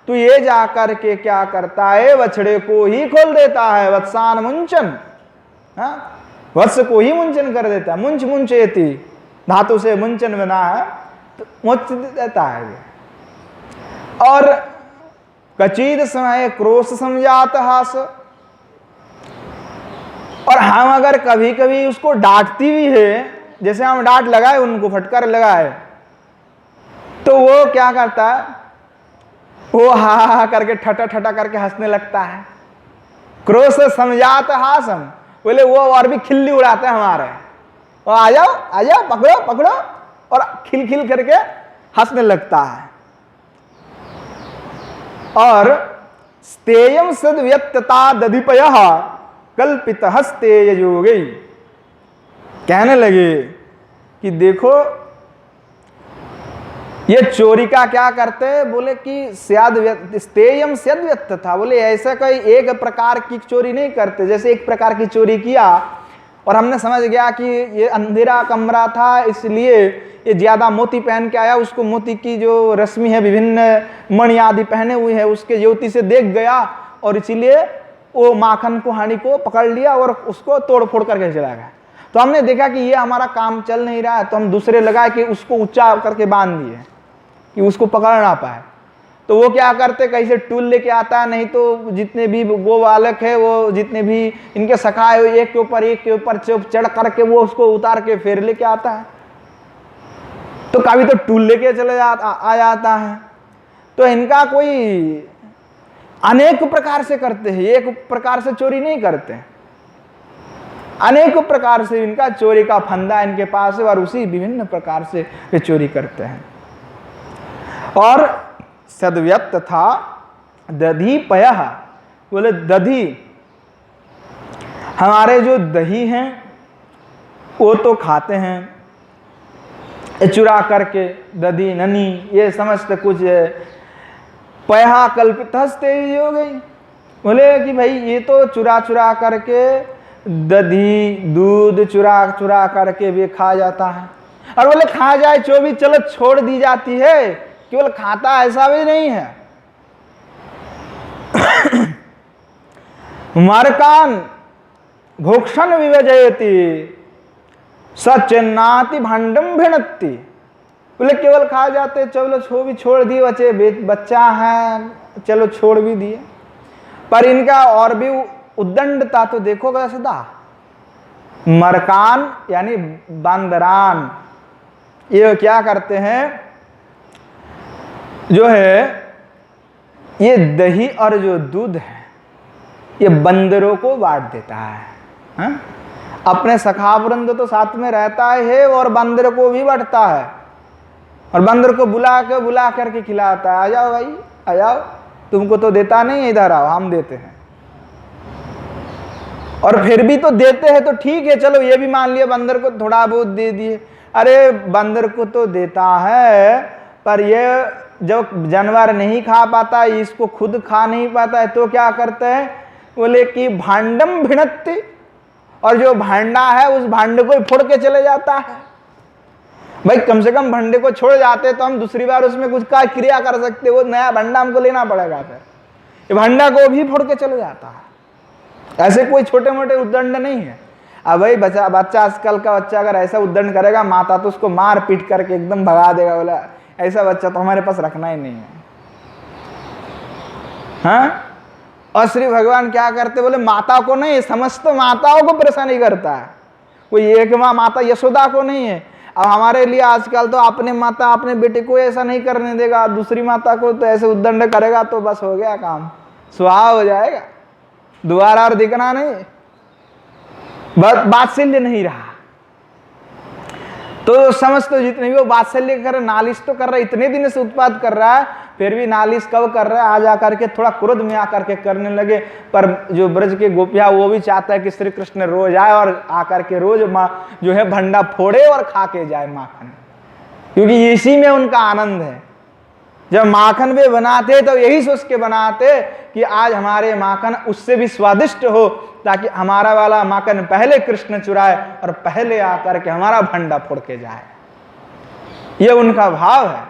तो ये जाकर के क्या करता है, बछड़े को ही खोल देता है। वत्सान मुंचन, वत्स को ही मुंचन कर देता है। मुंच मुंचेती धातु से मुंचन बना है, तो मुंच देता है। और कचीद समय क्रोश समझात हास। और हम अगर कभी कभी उसको डांटती भी है, जैसे हम डांट लगाए, उनको फटकार लगाए, तो वो क्या करता है, वो हा हा करके ठटा ठटा करके हंसने लगता है। क्रोश समझात हासम, बोले वो और भी खिल्ली उड़ाते हैं हमारे, और आ जाओ आ जाओ, पकड़ो पकड़ो, और खिल खिल करके हंसने लगता है। और स्तेयम सद्व्यक्तता दधिपय कल्पित हस्तेय योगी, कहने लगे कि देखो ये चोरी का क्या करते हैं, बोले कि स्तेयम सद्व्यक्त था, बोले ऐसा कोई एक प्रकार की चोरी नहीं करते। जैसे एक प्रकार की चोरी किया और हमने समझ गया कि ये अंधेरा कमरा था, इसलिए ये ज्यादा मोती पहन के आया, उसको मोती की जो रश्मि है, विभिन्न मणि आदि पहने हुए है, उसके ज्योति से देख गया, और इसीलिए वो माखन को हानि को पकड़ लिया और उसको तोड़ फोड़ करके चला गया। तो हमने देखा कि ये हमारा काम चल नहीं रहा है, तो हम दूसरे लगाए कि उसको ऊंचा करके बांध दिए कि उसको पकड़ ना पाए। तो वो क्या करते, कहीं से टूल लेके आता है, नहीं तो जितने भी गो बालक है, वो जितने भी इनके सखा है, एक के ऊपर चढ़ करके वो उसको उतार के फिर लेके आता है। तो कभी तो टूल लेके चले आ जाता है। तो इनका कोई अनेक प्रकार से करते हैं, एक प्रकार से चोरी नहीं करते, अनेक प्रकार से इनका चोरी का फंदा इनके पास है, और उसी विभिन्न प्रकार से वे चोरी करते हैं। और सद्व्यक्त था दधी पय, बोले दधी, हमारे जो दही हैं वो तो खाते हैं चुरा करके, दधी ननी ये समझते कुछ पया कल्पित हस्ते हो गई। बोले कि भाई ये तो चुरा चुरा करके दधी दूध चुरा चुरा करके भी खा जाता है। और बोले खा जाए जो भी, चलो छोड़ दी जाती है, केवल खाता ऐसा भी नहीं है। मरकान भोक्षण विभजयति सचिन्नाति भांडम भिणत्ति, बोले केवल खा जाते, चलो छो भी छोड़ दिए, बच्चा है चलो छोड़ भी दिए। पर इनका और भी उद्दंडता तो देखोगा सदा। मरकान यानी बांदरान, ये क्या करते हैं, जो है ये दही और जो दूध है ये बंदरों को बांट देता है, हा? अपने सखावृंद तो साथ में रहता है और बंदर को भी बांटता है, और बंदर को बुला करके खिलाता है, आ जाओ भाई आ जाओ, तुमको तो देता नहीं है, इधर आओ हम देते हैं। और फिर भी तो देते हैं तो ठीक है, चलो ये भी मान लिया बंदर को थोड़ा बहुत दे दिए। अरे बंदर को तो देता है, पर ये जब जानवर नहीं खा पाता, इसको खुद खा नहीं पाता है, तो क्या करते हैं, बोले कि भांडम भिणत्ति, और जो भांडा है उस भांडे को ही फोड़ के चले जाता है। भाई कम से कम भांडे को छोड़ जाते तो हम दूसरी बार उसमें कुछ का क्रिया कर सकते, वो नया भांडा हमको लेना पड़ेगा, फिर ये भांडा को भी फोड़ के चले जाता है। ऐसे कोई छोटे मोटे उद्दंड नहीं है। अब भाई बच्चा आजकल का बच्चा अगर ऐसा उद्दंड करेगा, माता तो उसको मार पीट करके एकदम भगा देगा, बोला ऐसा बच्चा तो हमारे पास रखना ही नहीं है। हाँ, और श्री भगवान क्या करते, बोले माता को नहीं, समस्त माताओं को परेशानी करता है, कोई एक माता यशोदा को नहीं है। अब हमारे लिए आजकल तो अपने माता अपने बेटे को ऐसा नहीं करने देगा, दूसरी माता को तो ऐसे उद्दंड करेगा तो बस हो गया काम, स्वाहा हो जाएगा, दोबारा और दिखना नहीं, वात्सल्य नहीं रहा। तो समस्त जितने भी वो वात्सल्य कर रहे, नालिश तो कर रहा है, इतने दिन से उत्पाद कर रहा है, फिर भी नालिश कब कर रहा है, आज आकर के थोड़ा क्रोध में आकर के करने लगे। पर जो ब्रज के गोपिया वो भी चाहता है कि श्री कृष्ण रोज आए और आकर के रोज जो है भंडा फोड़े और खा के जाए माखन, क्योंकि इसी में उनका आनंद है। जब माखन वे बनाते तो यही सोच के बनाते कि आज हमारे माखन उससे भी स्वादिष्ट हो, ताकि हमारा वाला माखन पहले कृष्ण चुराए और पहले आकर के हमारा भंडा फोड़ के जाए। यह उनका भाव है,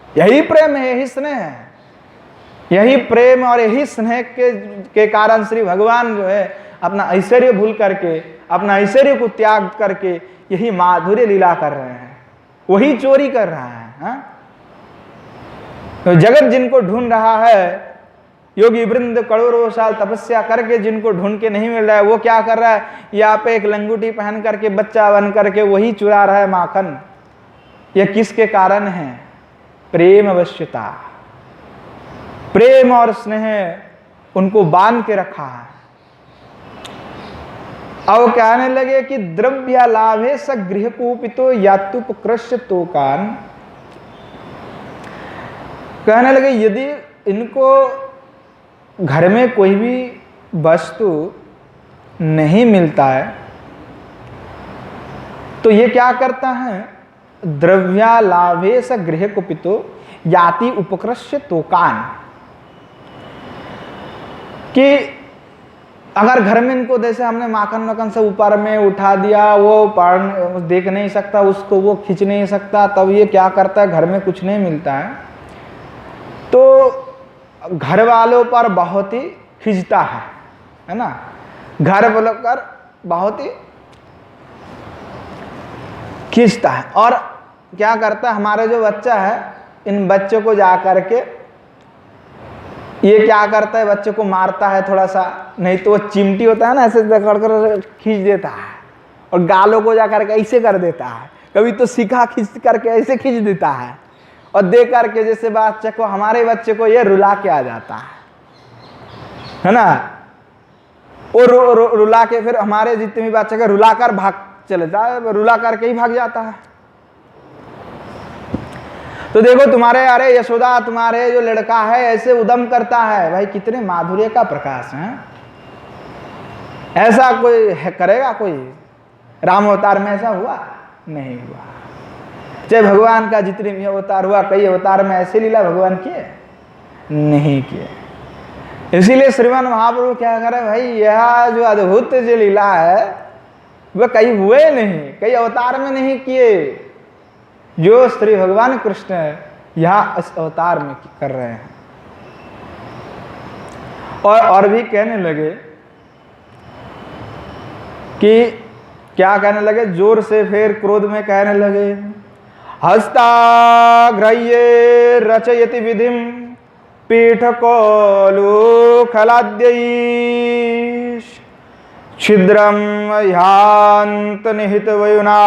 यही प्रेम है, यही स्नेह है। यही प्रेम और यही स्नेह के कारण श्री भगवान जो है अपना ऐश्वर्य भूल करके, अपना ऐश्वर्य को त्याग करके यही माधुर्य लीला कर रहे हैं, वही चोरी कर रहा है। हाँ? तो जगत जिनको ढूंढ रहा है, योगी वृंद करोड़ों साल तपस्या करके जिनको ढूंढ के नहीं मिल रहा है, वो क्या कर रहा है, यहाँ पे एक लंगूटी पहन करके बच्चा बन करके वही चुरा रहा है माखन। यह किसके कारण है? प्रेम अवश्यता, प्रेम और स्नेह उनको बांध के रखा है। अब कहने लगे कि द्रव्य लाभे स गृह कूपितो यातुपकृष्य तोकान। कहने लगे यदि इनको घर में कोई भी वस्तु नहीं मिलता है तो ये क्या करता है, द्रव्या लाभे स गृह कुपितो याति उपकृष्य तोकान, कि अगर घर में इनको जैसे हमने माखन मखन से ऊपर में उठा दिया, वो पढ़ देख नहीं सकता उसको, वो खींच नहीं सकता, तब ये क्या करता है, घर में कुछ नहीं मिलता है तो घर वालों पर बहुत ही खिंचता है ना, घर वालों पर बहुत ही खींचता है। और क्या करता है, हमारे जो बच्चा है, इन बच्चों को जा करके ये क्या करता है, बच्चे को मारता है थोड़ा सा, नहीं तो वो चिमटी होता है ना, ऐसे पकड़ कर खींच देता है और गालों को जा करके ऐसे कर देता है, कभी तो सीखा खींच करके ऐसे खींच देता है, और दे करके जैसे बच्चे को, हमारे बच्चे को ये रुला के आ जाता है ना, वो रुला के फिर हमारे जितने भी बच्चे को रुला कर भाग चले जाए, रुला करके ही भाग जाता है। तो देखो तुम्हारे, अरे यशोदा तुम्हारे जो लड़का है ऐसे उदम करता है, भाई कितने माधुर्य का प्रकाश है। ऐसा कोई है, करेगा कोई? राम अवतार में ऐसा हुआ? नहीं हुआ। चाहे भगवान का जितने भी अवतार हुआ, कई अवतार में ऐसे लीला भगवान किए नहीं किए। इसीलिए श्रीमान महाप्रभु क्या करे, भाई यह जो अद्भुत जो लीला है वह कहीं हुए नहीं, कई अवतार में नहीं किए, जो श्री भगवान कृष्ण यहाँ इस अवतार में कर रहे हैं। और भी कहने लगे कि क्या कहने लगे, जोर से फिर क्रोध में कहने लगे, हस्ताग्रह्ये रचयति विधिम पीठकोलु खलाद्यैष छिद्रम ह्यांत निहित वयुना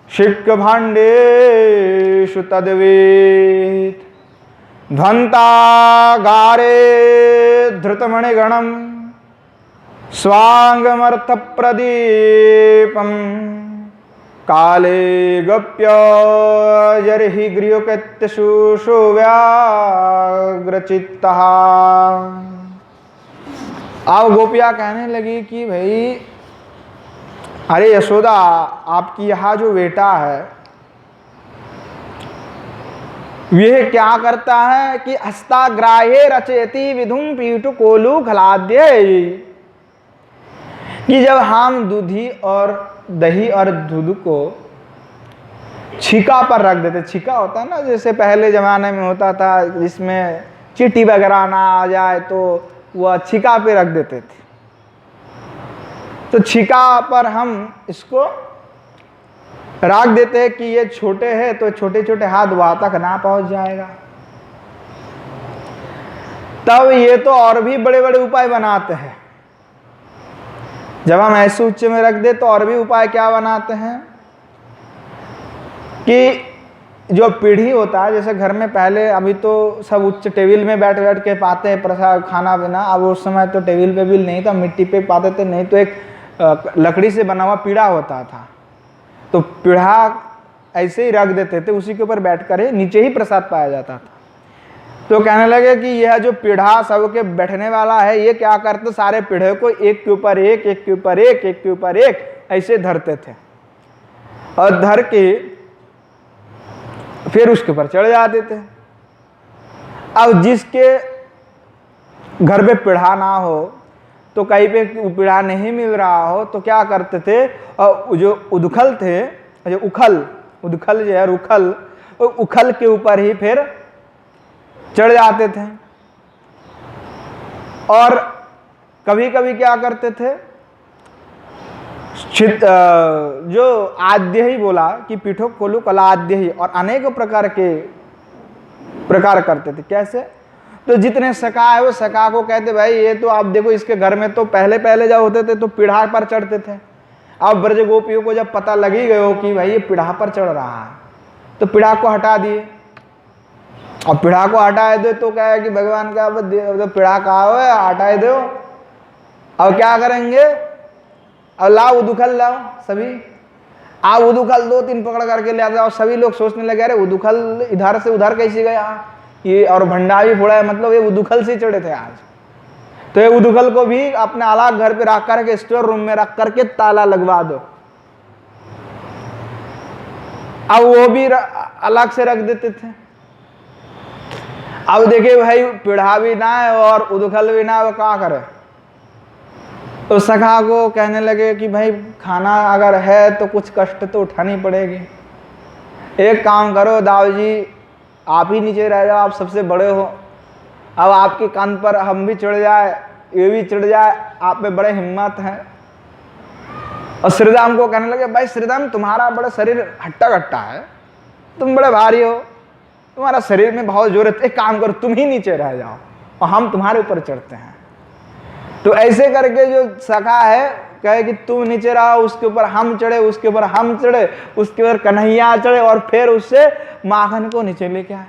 शिक्क भाण्डेषु तद्वेत् ध्वन्तागारे धृतमणिगणं स्वांगमर्थ प्रदीपम काले गप्य जर्हि गृहकत्यशुषो व्याग्रचित्तः। अब गोपिया कहने लगी कि भाई अरे यशोदा, आपकी यहाँ जो बेटा है यह क्या करता है कि हस्ताग्राह्ये रचयति विधुम पीठु कोलु खलाद्य, कि जब हम दूधी और दही और दूध को छिका पर रख देते, छिका होता है ना जैसे पहले जमाने में होता था, जिसमें चींटी वगैरह ना आ जाए तो वह छिका पे रख देते थे, तो छिका पर हम इसको रख देते हैं कि ये छोटे हैं तो छोटे छोटे हाथ वहां तक ना पहुंच जाएगा। तब ये तो और भी बड़े बड़े उपाय बनाते हैं। जब हम ऐसे उच्च में रख दे तो और भी उपाय क्या बनाते हैं कि जो पीढ़ी होता है, जैसे घर में पहले, अभी तो सब उच्च टेबल में बैठ बैठ के पाते हैं प्रसाद खाना पीना। अब उस समय तो टेबल पे भी नहीं था, मिट्टी पे पाते थे, नहीं तो एक लकड़ी से बना हुआ पीढ़ा होता था, तो पीढ़ा ऐसे ही रख देते थे, उसी के ऊपर बैठ कर ही नीचे ही प्रसाद पाया जाता था। तो कहने लगे कि यह जो पीढ़ा सबके बैठने वाला है, ये क्या करते, सारे पीढ़े को एक के ऊपर एक, एक के ऊपर एक, एक के ऊपर एक ऐसे धरते थे, और धर के फिर उसके ऊपर चढ़ जाते थे। अब जिसके घर पे पीढ़ा ना हो, तो कहीं पे पीढ़ा नहीं मिल रहा हो, तो क्या करते थे, और जो उदखल थे, जो उदखल जो है उखल, उखल के ऊपर ही फिर चढ़ जाते थे। और कभी कभी क्या करते थे, जो आद्य ही बोला कि पीठो खोलू कला आद्य ही, और अनेक प्रकार करते थे। कैसे, तो जितने सखा है वो सखा को कहते भाई ये तो आप देखो, इसके घर में तो पहले जब होते थे तो पीढ़ा पर चढ़ते थे। अब ब्रज गोपियों को जब पता लगी गयो कि भाई ये पीढ़ा पर चढ़ रहा है, तो पीढ़ा को हटा दिए। और पीढ़ा को हटाए दो तो क्या है कि भगवान का तो पीढ़ा कहा हो हटाए दो। अब क्या करेंगे, अब लाओ उदुखल, लाओ सभी, आप उदुखल 2-3 पकड़ करके ले जाओ। सभी लोग सोचने लगे अरे उदुखल इधर से उधर कैसे गया ये, और भंडा भी फोड़ा है, मतलब ये उदुखल से चढ़े थे आज। तो ये उदुखल को भी अपने अलग घर पे रख करके स्टोर रूम में रख करके ताला लगवा दो। अब वो भी अलग से रख देते थे। अब देखिए भाई पीढ़ा भी ना है और उदुखल भी ना है, वो क्या करे। तो सखा को कहने लगे कि भाई खाना अगर है तो कुछ कष्ट तो उठानी पड़ेगी। एक काम करो दाऊ जी, आप ही नीचे रह जाओ, आप सबसे बड़े हो। अब आपके कान पर हम भी चढ़ जाए, ये भी चढ़ जाए, आप में बड़े हिम्मत है। और श्रीराम को कहने लगे भाई श्रीराम तुम्हारा बड़ा शरीर हट्टा कट्टा है, तुम बड़े भारी हो, तुम्हारा शरीर में बहुत जोर है, एक काम करो तुम ही नीचे रह जाओ और हम तुम्हारे ऊपर चढ़ते हैं। तो ऐसे करके जो सखा है कहे कि तुम नीचे रहो, उसके ऊपर हम चढ़े, उसके ऊपर हम चढ़े, उसके ऊपर कन्हैया चढ़े, और फिर उससे माखन को नीचे लेके आए।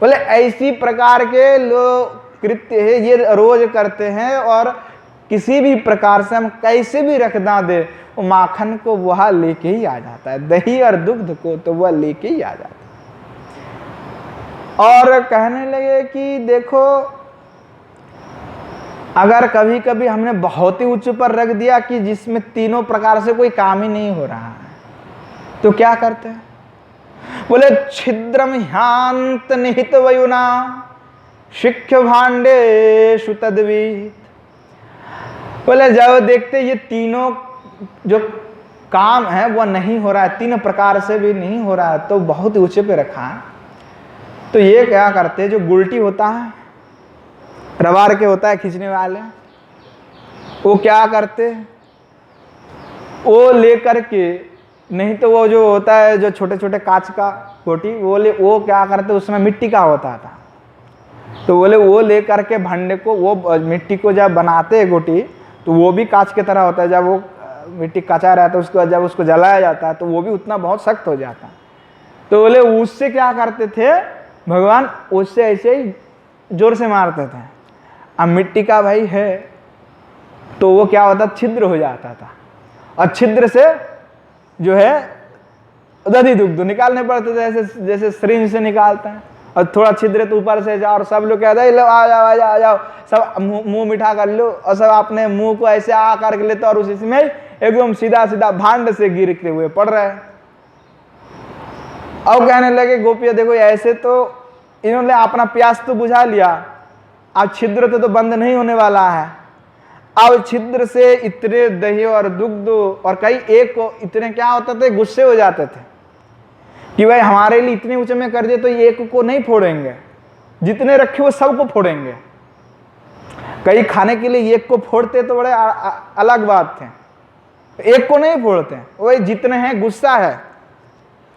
बोले ऐसी प्रकार के लोग कृत्य है ये रोज करते हैं, और किसी भी प्रकार से हम कैसे भी रख दे वो माखन को वह लेके ही आ जाता है, दही और दुग्ध को तो वह लेके ही आ जाता है। और कहने लगे कि देखो अगर कभी कभी हमने बहुत ही उच्च पर रख दिया कि जिसमें तीनों प्रकार से कोई काम ही नहीं हो रहा है, तो क्या करते हैं। बोले छिद्रम ह्यांत निहित वयुना शिक्ष भांडेषु तद्वीत। बोले जब देखते ये तीनों जो काम है वह नहीं हो रहा है, तीन प्रकार से भी नहीं हो रहा है, तो बहुत ही ऊंचे पे रखा है। तो ये क्या करते जो गुलटी होता है, रवार के होता है खींचने वाले, वो क्या करते वो ले करके, नहीं तो वो जो होता है जो छोटे छोटे कांच का गोटी वो क्या करते, उसमें मिट्टी का होता था, तो बोले वो ले करके भंडे को, वो मिट्टी को जब बनाते हैं गोटी तो वो भी कांच की तरह होता है। जब वो मिट्टी कच्चा रहता है उसको जब उसको जलाया जाता है तो वो भी उतना बहुत सख्त हो जाता है। तो बोले उससे क्या करते थे भगवान, उससे ऐसे ही जोर से मारते थे। अब मिट्टी का भाई है तो वो क्या होता, छिद्र हो जाता था, और छिद्र से जो है दधी दुग्ध निकालने पड़ते थे, जैसे सिरिंज से निकालते हैं। और थोड़ा छिद्र तो ऊपर से जाओ, और सब लोग कहते हैं लो आ जाओ आ जाओ आ जाओ, सब मुंह मीठा कर लो, और सब अपने मुंह को ऐसे आ करके लेते, और उसी में एकदम सीधा सीधा भांड से गिरते हुए पड़ रहे हैं। अब कहने लगे गोपियां देखो ऐसे तो इन्होंने अपना प्यास तो बुझा लिया, अब छिद्र तो बंद नहीं होने वाला है। अब छिद्र से इतने दही और दुग्ध और कई एक को इतने क्या होते थे, गुस्से हो जाते थे कि भाई हमारे लिए इतने ऊंचे में कर दिए तो एक को नहीं फोड़ेंगे, जितने रखे वो सबको फोड़ेंगे। कई खाने के लिए एक को फोड़ते तो बड़े अलग बात थे, एक को नहीं फोड़ते, वही जितने हैं गुस्सा है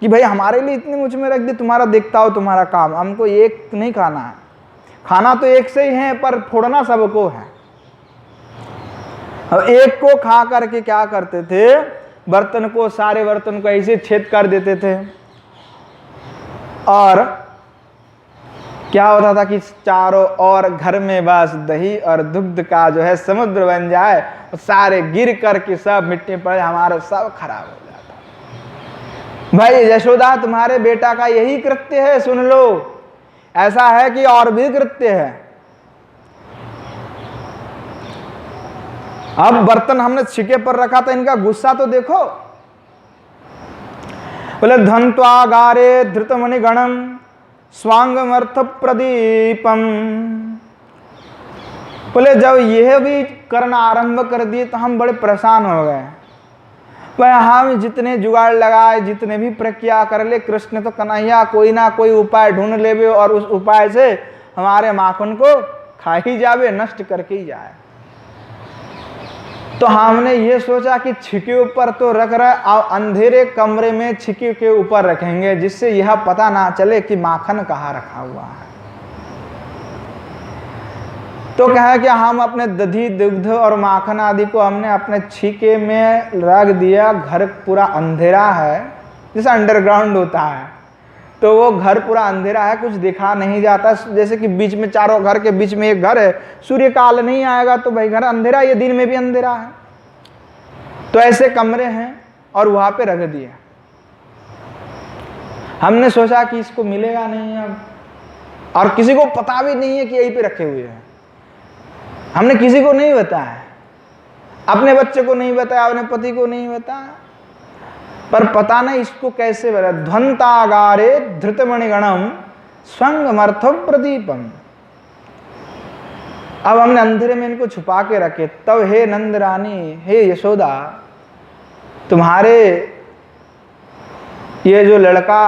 कि भाई हमारे लिए इतने ऊंचे में रख दिए, तुम्हारा देखता हो तुम्हारा काम, हमको एक नहीं खाना है। खाना तो एक से ही है पर फोड़ना सबको है। अब एक को खा करके क्या करते थे, बर्तन को, सारे बर्तन को ऐसे छेद कर देते थे और क्या होता था कि चारों ओर घर में बस दही और दुग्ध का जो है समुद्र बन जाए, सारे गिर करके सब मिट्टी पड़े, हमारे सब खराब हो जाता। भाई यशोदा तुम्हारे बेटा का यही कृत्य है, सुन लो, ऐसा है कि और भी कृत्य है। अब बर्तन हमने छिके पर रखा था, इनका गुस्सा तो देखो। बोले ध्वंत्वागारे धृतमणि गणम स्वांगमर्थ प्रदीपम। बोले जब यह भी करना आरंभ कर दिए तो हम बड़े परेशान हो गए। वह हम जितने जुगाड़ लगाए, जितने भी प्रक्रिया कर ले, कृष्ण तो कन्हैया कोई ना कोई उपाय ढूंढ लेवे और उस उपाय से हमारे माखन को खा ही जावे, नष्ट करके ही जाए। तो हमने ये सोचा कि छिके ऊपर तो रख रहे, अब अंधेरे कमरे में छिके के ऊपर रखेंगे, जिससे यह पता ना चले कि माखन कहाँ रखा हुआ है। तो कहा कि हम अपने दही दुग्ध और माखन आदि को हमने अपने छिके में रख दिया। घर पूरा अंधेरा है, जैसे अंडरग्राउंड होता है, तो वो घर पूरा अंधेरा है, कुछ दिखा नहीं जाता। जैसे कि बीच में, चारों घर के बीच में एक घर है, सूर्य काल नहीं आएगा तो भाई घर अंधेरा, ये दिन में भी अंधेरा है। तो ऐसे कमरे हैं और वहां पे रख दिया। हमने सोचा कि इसको मिलेगा नहीं अब, और किसी को पता भी नहीं है कि यहीं पे रखे हुए हैं। हमने किसी को नहीं बताया, अपने बच्चे को नहीं बताया, अपने पति को नहीं बताया, पर पता नहीं इसको कैसे बता। ध्वंतागारे धृतमणिगणम स्वंगमर्थ प्रदीपम। अब हमने अंधेरे में इनको छुपा के रखे। तब हे नंद रानी, हे यशोदा, तुम्हारे ये जो लड़का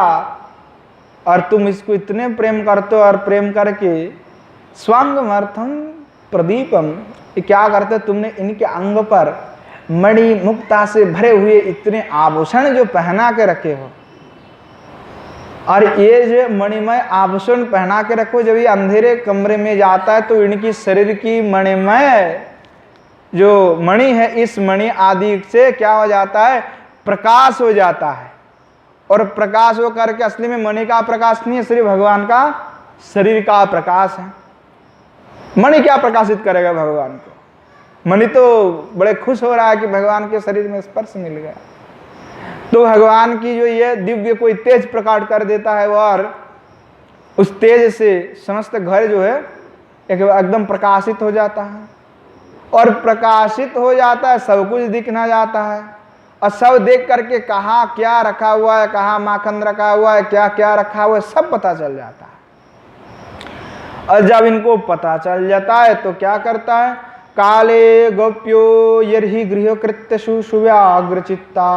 और तुम इसको इतने प्रेम करते हो, और प्रेम करके स्वांगमर्थम प्रदीपम, क्या करते, तुमने इनके अंग पर मणि मुक्ता से भरे हुए इतने आभूषण जो पहना के रखे हो, और ये जो मणिमय आभूषण पहना के रखो, जब ये अंधेरे कमरे में जाता है तो इनकी शरीर की मणिमय जो मणि है, इस मणि आदि से क्या हो जाता है, प्रकाश हो जाता है। और प्रकाश हो करके असली में मणि का प्रकाश नहीं है, श्री भगवान का शरीर का प्रकाश है। मणि क्या प्रकाशित करेगा भगवान को? मणि तो बड़े खुश हो रहा है कि भगवान के शरीर में स्पर्श मिल गया। तो भगवान की जो ये दिव्य कोई तेज प्रकट कर देता है, और उस तेज से समस्त घर जो है एकदम प्रकाशित हो जाता है। और प्रकाशित हो जाता है, सब कुछ दिखना जाता है, और सब देख करके कहाँ क्या रखा हुआ है, कहाँ माखन रखा हुआ है, क्या क्या रखा हुआ है, सब पता चल जाता है। और जब इनको पता चल जाता है तो क्या करता है, काले गोप्यो यर्हि गृह कृत्यशु सुव्याग्र चित्ता।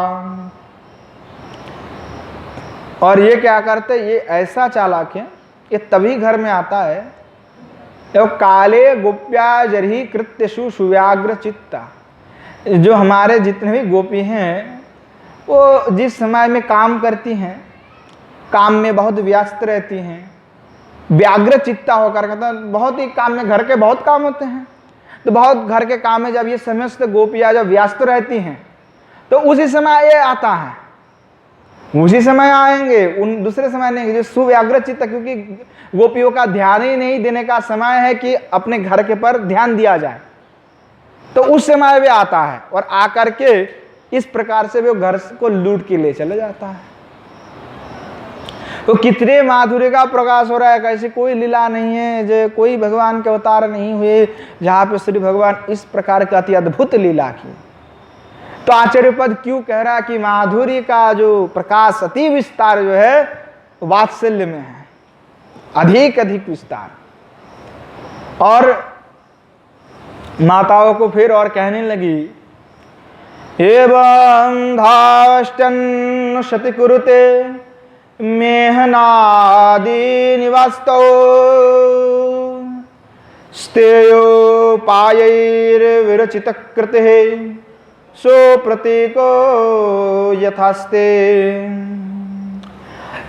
और ये क्या करते, ये ऐसा चालाक है, ये तभी घर में आता है जब काले गोप्या यर्हि कृत्यशु सुव्याग्र चित्ता। जो हमारे जितने भी गोपी हैं वो जिस समय में काम करती हैं, काम में बहुत व्यस्त रहती हैं, व्याग्र चित्ता होकर, मतलब बहुत ही काम में, घर के बहुत काम होते हैं, तो बहुत घर के काम में जब ये समस्त गोपियां जब व्यस्त रहती हैं तो उसी समय ये आता है, उसी समय आएंगे, उन दूसरे समय नहीं। जो सुव्याग्र चित्त, क्योंकि गोपियों का ध्यान ही नहीं देने का समय है कि अपने घर के पर ध्यान दिया जाए, तो उस समय वे आता है और आकर के इस प्रकार से वे घर को लूट के ले चले जाता है। तो कितने माधुर्य का प्रकाश हो रहा है, कैसी कोई लीला नहीं है, जो कोई भगवान के अवतार नहीं हुए जहाँ पे श्री भगवान इस प्रकार का अति अद्भुत लीला की। तो आचार्य पद क्यों कह रहा है कि माधुर्य का जो प्रकाश अति विस्तार जो है वात्सल्य में है, अधिक अधिक विस्तार। और माताओं को फिर और कहने लगी, एवं धाष्टन शति कुरुते मेहनादि निवास्तो स्तेयोपायैर्विरचित कृते सो प्रतीको यथास्ते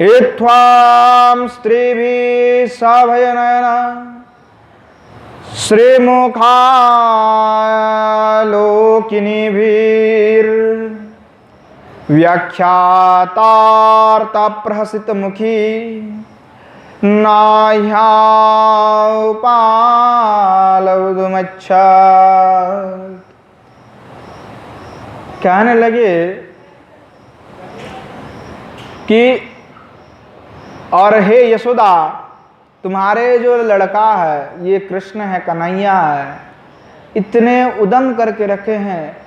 एत्वां स्त्रीभिः सभयनयन श्रीमुखालोकिनीभिर् व्याख्यातार्थप्रहसितमुखी नाह्यापालवदुमच्छा। कहने लगे कि और हे यशोदा, तुम्हारे जो लड़का है ये कृष्ण है, कन्हैया है, इतने उदम करके रखे हैं,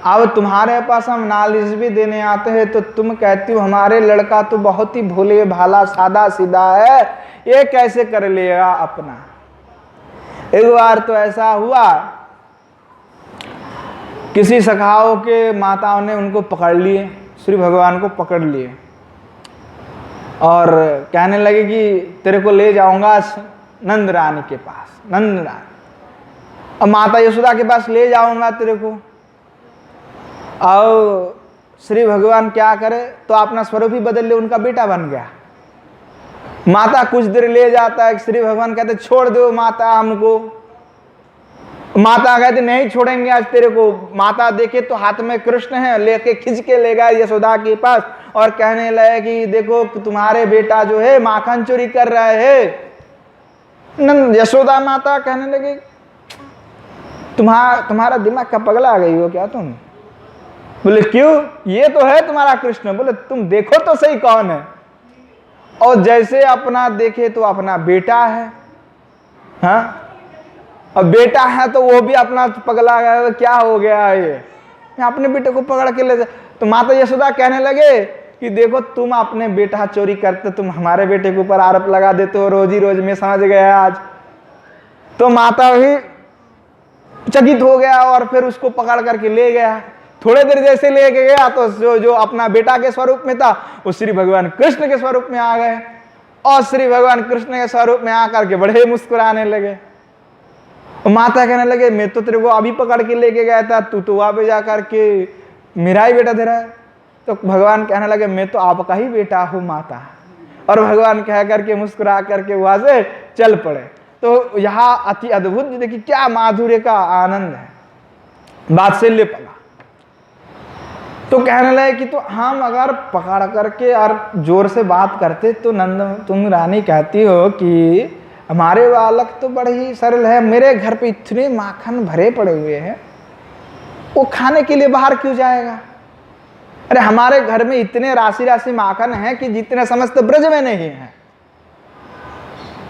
अब तुम्हारे पास हम नालिश भी देने आते हैं तो तुम कहती हो हमारे लड़का तो बहुत ही भोले भाला सादा सीधा है, ये कैसे कर लेगा अपना। एक बार तो ऐसा हुआ, किसी सखाओं के माताओं ने उनको पकड़ लिए, श्री भगवान को पकड़ लिए और कहने लगे कि तेरे को ले जाऊंगा नंद रानी के पास, नंद रानी, अब माता यशोदा के पास ले जाऊंगा तेरे को। और श्री भगवान क्या करे, तो अपना स्वरूप ही बदल ले, उनका बेटा बन गया। माता कुछ देर ले जाता है, श्री भगवान कहते छोड़ दो माता हमको। माता कहते नहीं छोड़ेंगे आज तेरे को। माता देखे तो हाथ में कृष्ण है, लेके खिंच के ले गए यशोदा के पास और कहने लगे कि देखो तुम्हारे बेटा जो है माखन चोरी कर रहा है। यशोदा माता कहने लगे तुम्हारा दिमाग का पगला आ गई हो क्या तुम? बोले क्यों, ये तो है तुम्हारा कृष्ण। बोले तुम देखो तो सही कौन है। और जैसे अपना देखे तो अपना बेटा है, हाँ, और बेटा है तो वो भी अपना पगला गया, क्या हो गया ये, अपने बेटे को पकड़ के ले जा। तो माता यशोदा कहने लगे कि देखो तुम अपने बेटा चोरी करते, तुम हमारे बेटे के ऊपर आरोप लगा देते हो रोज ही रोज, में समझ गया आज। तो माता भी चकित हो गया और फिर उसको पकड़ करके ले गया। थोड़े देर जैसे लेके गया तो जो अपना बेटा के स्वरूप में था वो श्री भगवान कृष्ण के स्वरूप में आ गए और श्री भगवान कृष्ण के स्वरूप में आकर के बड़े मुस्कुराने लगे। माता कहने लगे मैं तो तेरे को अभी पकड़ के लेके गया था, तू तो वहां पे जाकर के मेरा ही बेटा दे रहा है। तो भगवान कहने लगे मैं तो आपका ही बेटा हूं माता। और भगवान कह करके मुस्कुरा करके वहां से चल पड़े। तो यहाँ अति अद्भुत देखिए क्या माधुर्य का आनंद है, बात्सल्य पड़ा। तो कहने लगे कि तो हम अगर पकड़ करके और जोर से बात करते तो नंद तुम रानी कहती हो कि हमारे बालक तो बड़े ही सरल है, मेरे घर पे इतने माखन भरे पड़े हुए हैं, वो खाने के लिए बाहर क्यों जाएगा? अरे हमारे घर में इतने राशि राशि माखन है कि जितने समस्त ब्रज में नहीं है,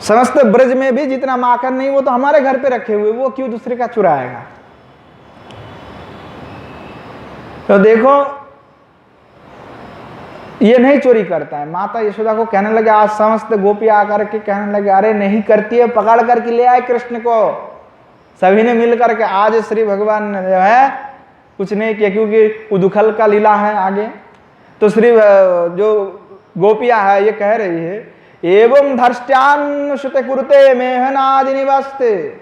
समस्त ब्रज में भी जितना माखन नहीं वो तो हमारे घर पे रखे हुए, वो क्यों दूसरे का चुराएगा? तो देखो ये नहीं चोरी करता है। माता यशोदा को कहने लगे, आज समस्त गोपी आकर के कहने लगे अरे नहीं करती है, पकड़ करके ले आए कृष्ण को। सभी ने मिल करके आज श्री भगवान ने जो है कुछ नहीं किया, क्योंकि उदुखल का लीला है आगे। तो श्री जो गोपियां है ये कह रही है एवं धर्ष्ट्यान श्रुते कुरुते मेहनादि निवास्ते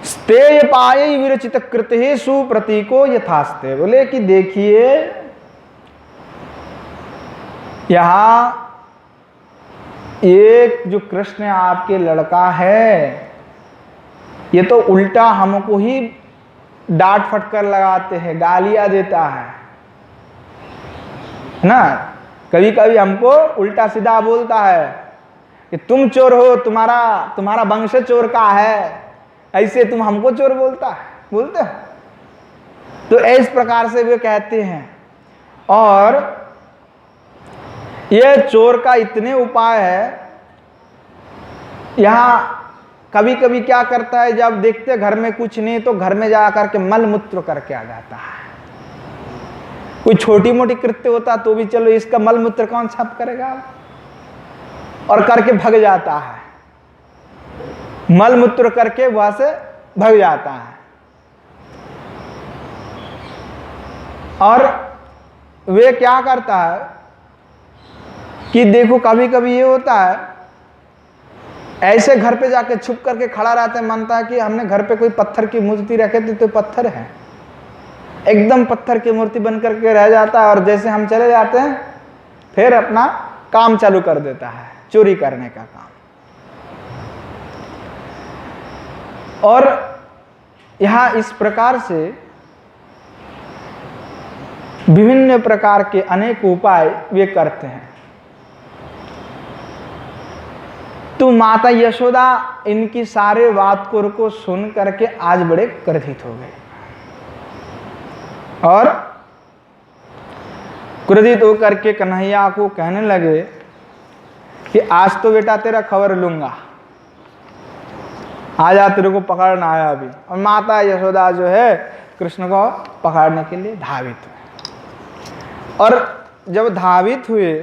स्तेय पाये विरचित कृते सुप्रतीको यथास्ते। बोले कि देखिए यहां एक जो कृष्ण आपके लड़का है ये तो उल्टा हमको ही डांट फटकर लगाते हैं, गालियां देता है ना। कभी कभी हमको उल्टा सीधा बोलता है कि तुम चोर हो, तुम्हारा वंश चोर का है, ऐसे तुम हमको चोर बोलते हो। तो इस प्रकार से वे कहते हैं। और ये चोर का इतने उपाय है। यहां कभी कभी क्या करता है, जब देखते घर में कुछ नहीं तो घर में जाकर के मल मूत्र करके आ जाता है। कोई छोटी मोटी कृत्य होता तो भी चलो इसका मल मूत्र कौन छाप करेगा, और करके भग जाता है, मल मूत्र करके वहां से भग जाता है। और वे क्या करता है कि देखो कभी कभी ये होता है ऐसे घर पे जाके छुप करके खड़ा रहता है, मानता है कि हमने घर पे कोई पत्थर की मूर्ति रखे थी तो पत्थर है, एकदम पत्थर की मूर्ति बन करके रह जाता है। और जैसे हम चले जाते हैं फिर अपना काम चालू कर देता है, चोरी करने का काम। और यहाँ इस प्रकार से विभिन्न प्रकार के अनेक उपाय वे करते हैं। तो माता यशोदा इनकी सारे बात को सुन करके आज बड़े क्रोधित हो गए और क्रोधित होकर के कन्हैया को कहने लगे कि आज तो बेटा तेरा खबर लूंगा, आजा तेरे को पकड़ना आया अभी। और माता यशोदा जो है कृष्ण को पकड़ने के लिए धावित हुए। और जब धावित हुए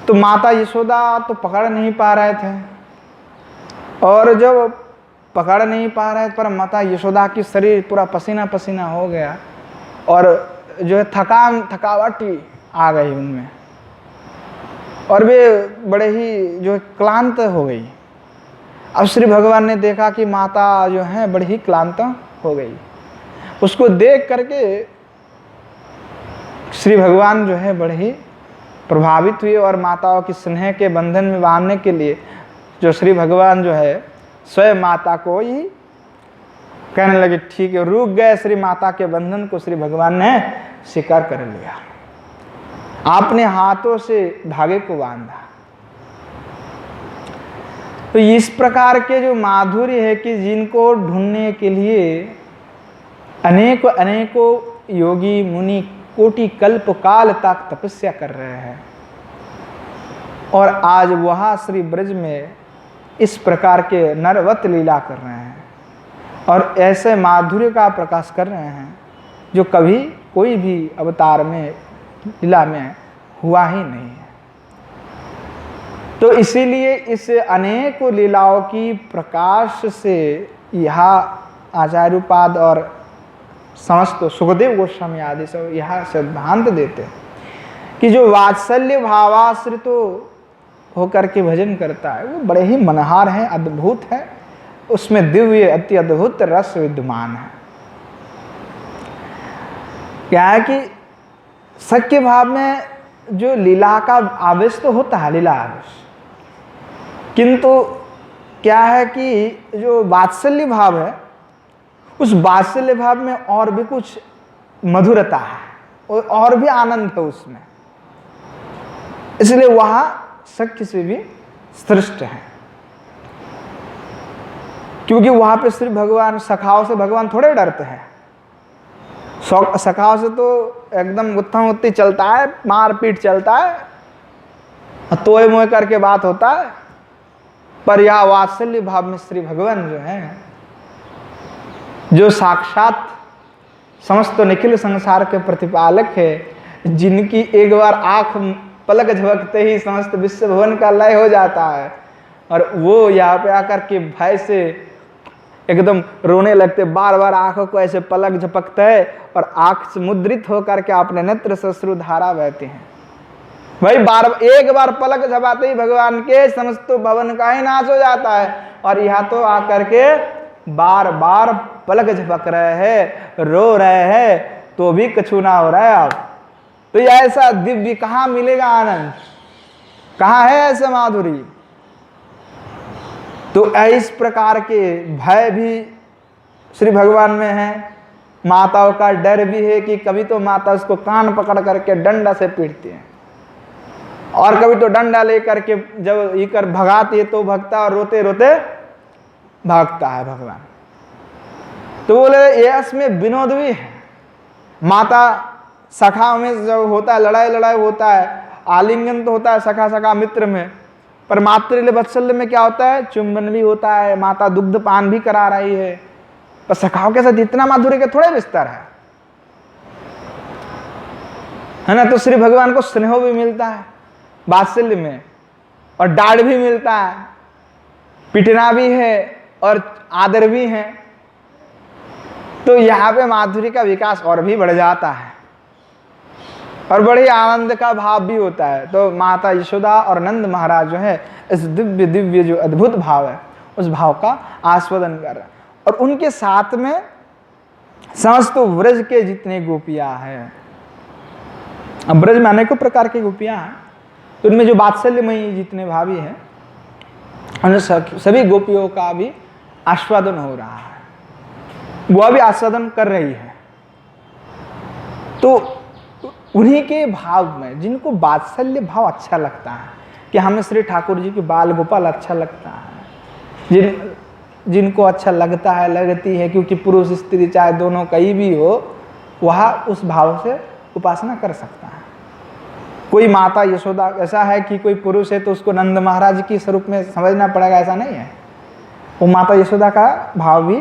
तो माता यशोदा तो पकड़ नहीं पा रहे थे, और जब पकड़ नहीं पा रहे पर माता यशोदा की शरीर पूरा पसीना पसीना हो गया और जो है थकावट आ गई उनमें, और वे बड़े ही जो है क्लांत हो गई। अब श्री भगवान ने देखा कि माता जो है बड़ी ही क्लांत हो गई। उसको देख करके श्री भगवान जो है बड़े ही प्रभावित हुए और माताओं की स्नेह के बंधन में बांधने के लिए जो श्री भगवान जो है स्वयं माता को ही कहने लगे ठीक है। रुक गए श्री माता के बंधन को श्री भगवान ने स्वीकार कर लिया, आपने हाथों से धागे को बांधा। तो इस प्रकार के जो माधुर्य है कि जिनको ढूंढने के लिए अनेकों योगी मुनि कोटि कल्प काल तक तपस्या कर रहे हैं, और आज वह श्री ब्रज में इस प्रकार के नरवत लीला कर रहे हैं और ऐसे माधुर्य का प्रकाश कर रहे हैं जो कभी कोई भी अवतार में लीला में हुआ ही नहीं है। तो इसीलिए इस अनेकों लीलाओं की प्रकाश से यह आचार्योपाद और समस्त सुखदेव गोस्वामी आदि सब यह सिद्धांत देते हैं कि जो वात्सल्य भावाश्रित होकर के भजन करता है वो बड़े ही मनहार है, अद्भुत है, उसमें दिव्य अति अद्भुत रस विद्यमान है। क्या है कि सख्य भाव में जो लीला का आवेश तो होता है, लीला आवेश, किंतु क्या है कि जो वात्सल्य भाव है उस वात्सल्य भाव में और भी कुछ मधुरता है और भी आनंद है उसमें, इसलिए वह सख्य से भी श्रेष्ठ है। क्योंकि वहां पे श्री भगवान सखाओं से भगवान थोड़े डरते हैं, सखाओं से तो एकदम गुत्थम गुत्ती चलता है, मारपीट चलता है, तोय मोय करके बात होता है। पर यह वात्सल्य भाव में श्री भगवान जो है, जो साक्षात समस्त निखिल संसार के प्रतिपालक है, जिनकी एक बार आंख पलक झपकते ही समस्त विश्व भवन का लय हो जाता है, और वो यहाँ पे आकर के भय से एकदम रोने लगते, बार बार आंखों को ऐसे पलक झपकते हैं और आंख से मुद्रित होकर के अपने नेत्र से अश्रुधारा बहते हैं। भाई एक बार पलक झपाते ही भगवान के समस्त भवन का ही नाश हो जाता है, और यहाँ तो आकर के बार बार पलक झपक रहे हैं, रो रहे हैं, तो भी कछु ना हो रहा है। आप तो ये ऐसा दिव्य कहाँ मिलेगा आनंद, कहाँ है ऐसा माधुरी। तो इस प्रकार के भय भी श्री भगवान में है, माताओं का डर भी है कि कभी तो माता उसको कान पकड़ करके डंडा से पीटती है, और कभी तो डंडा लेकर के जब इकर भगाती है तो भगता और रोते रोते भागता है भगवान। तो बोले ये इसमें विनोद भी है। माता सखा में जब होता है लड़ाई होता है, आलिंगन तो होता है सखा मित्र में, पर मातृल्य वत्सल्य में क्या होता है, चुंबन भी होता है, माता दुग्ध पान भी करा रही है। पर सखाओं के साथ इतना माधुर्य के थोड़े विस्तार है ना। तो श्री भगवान को स्नेह भी मिलता है वात्सल्य में, और डांट भी मिलता है, पिटना भी है और आदर भी है। तो यहाँ पे माधुरी का विकास और भी बढ़ जाता है और बड़े आनंद का भाव भी होता है। तो माता यशोदा और नंद महाराज जो है इस दिव्य जो अद्भुत भाव है उस भाव का आस्वादन कर रहे हैं, और उनके साथ में समस्त व्रज के जितने गोपियां हैं, अब ब्रज में अनेकों प्रकार की गोपियां हैं, तो उनमें जो वात्सल्यमयी जितने भाभी हैं उन सभी गोपियों का भी आस्वादन हो रहा है, वह भी आस्वादन कर रही है। तो उन्हीं के भाव में जिनको वात्सल्य भाव अच्छा लगता है कि हमें श्री ठाकुर जी की बाल गोपाल अच्छा लगता है, जिनको अच्छा लगता है, लगती है, क्योंकि पुरुष स्त्री चाहे दोनों कहीं भी हो, वह उस भाव से उपासना कर सकता है। कोई माता यशोदा ऐसा है कि कोई पुरुष है तो उसको नंद महाराज के स्वरूप में समझना पड़ेगा, ऐसा नहीं है। वो माता यशोदा का भाव भी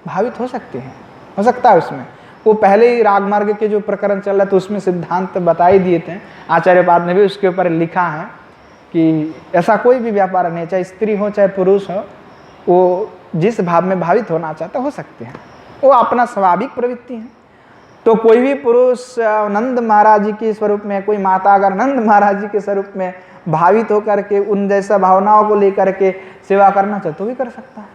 भावित हो सकते हैं, हो सकता है उसमें। वो पहले ही रागमार्ग के जो प्रकरण चल रहा था उसमें सिद्धांत बता ही दिए थे, आचार्यपाद ने भी उसके ऊपर लिखा है कि ऐसा कोई भी व्यापार नहीं, चाहे स्त्री हो चाहे पुरुष हो, वो जिस भाव में भावित होना चाहता हो सकते हैं, वो अपना स्वाभाविक प्रवृत्ति है। तो कोई भी पुरुष नंद महाराज जी के स्वरूप में, कोई माता अगर नंद महाराज जी के स्वरूप में भावित होकर के उन जैसा भावनाओं को लेकर के सेवा करना चाहे तो भी कर सकता है।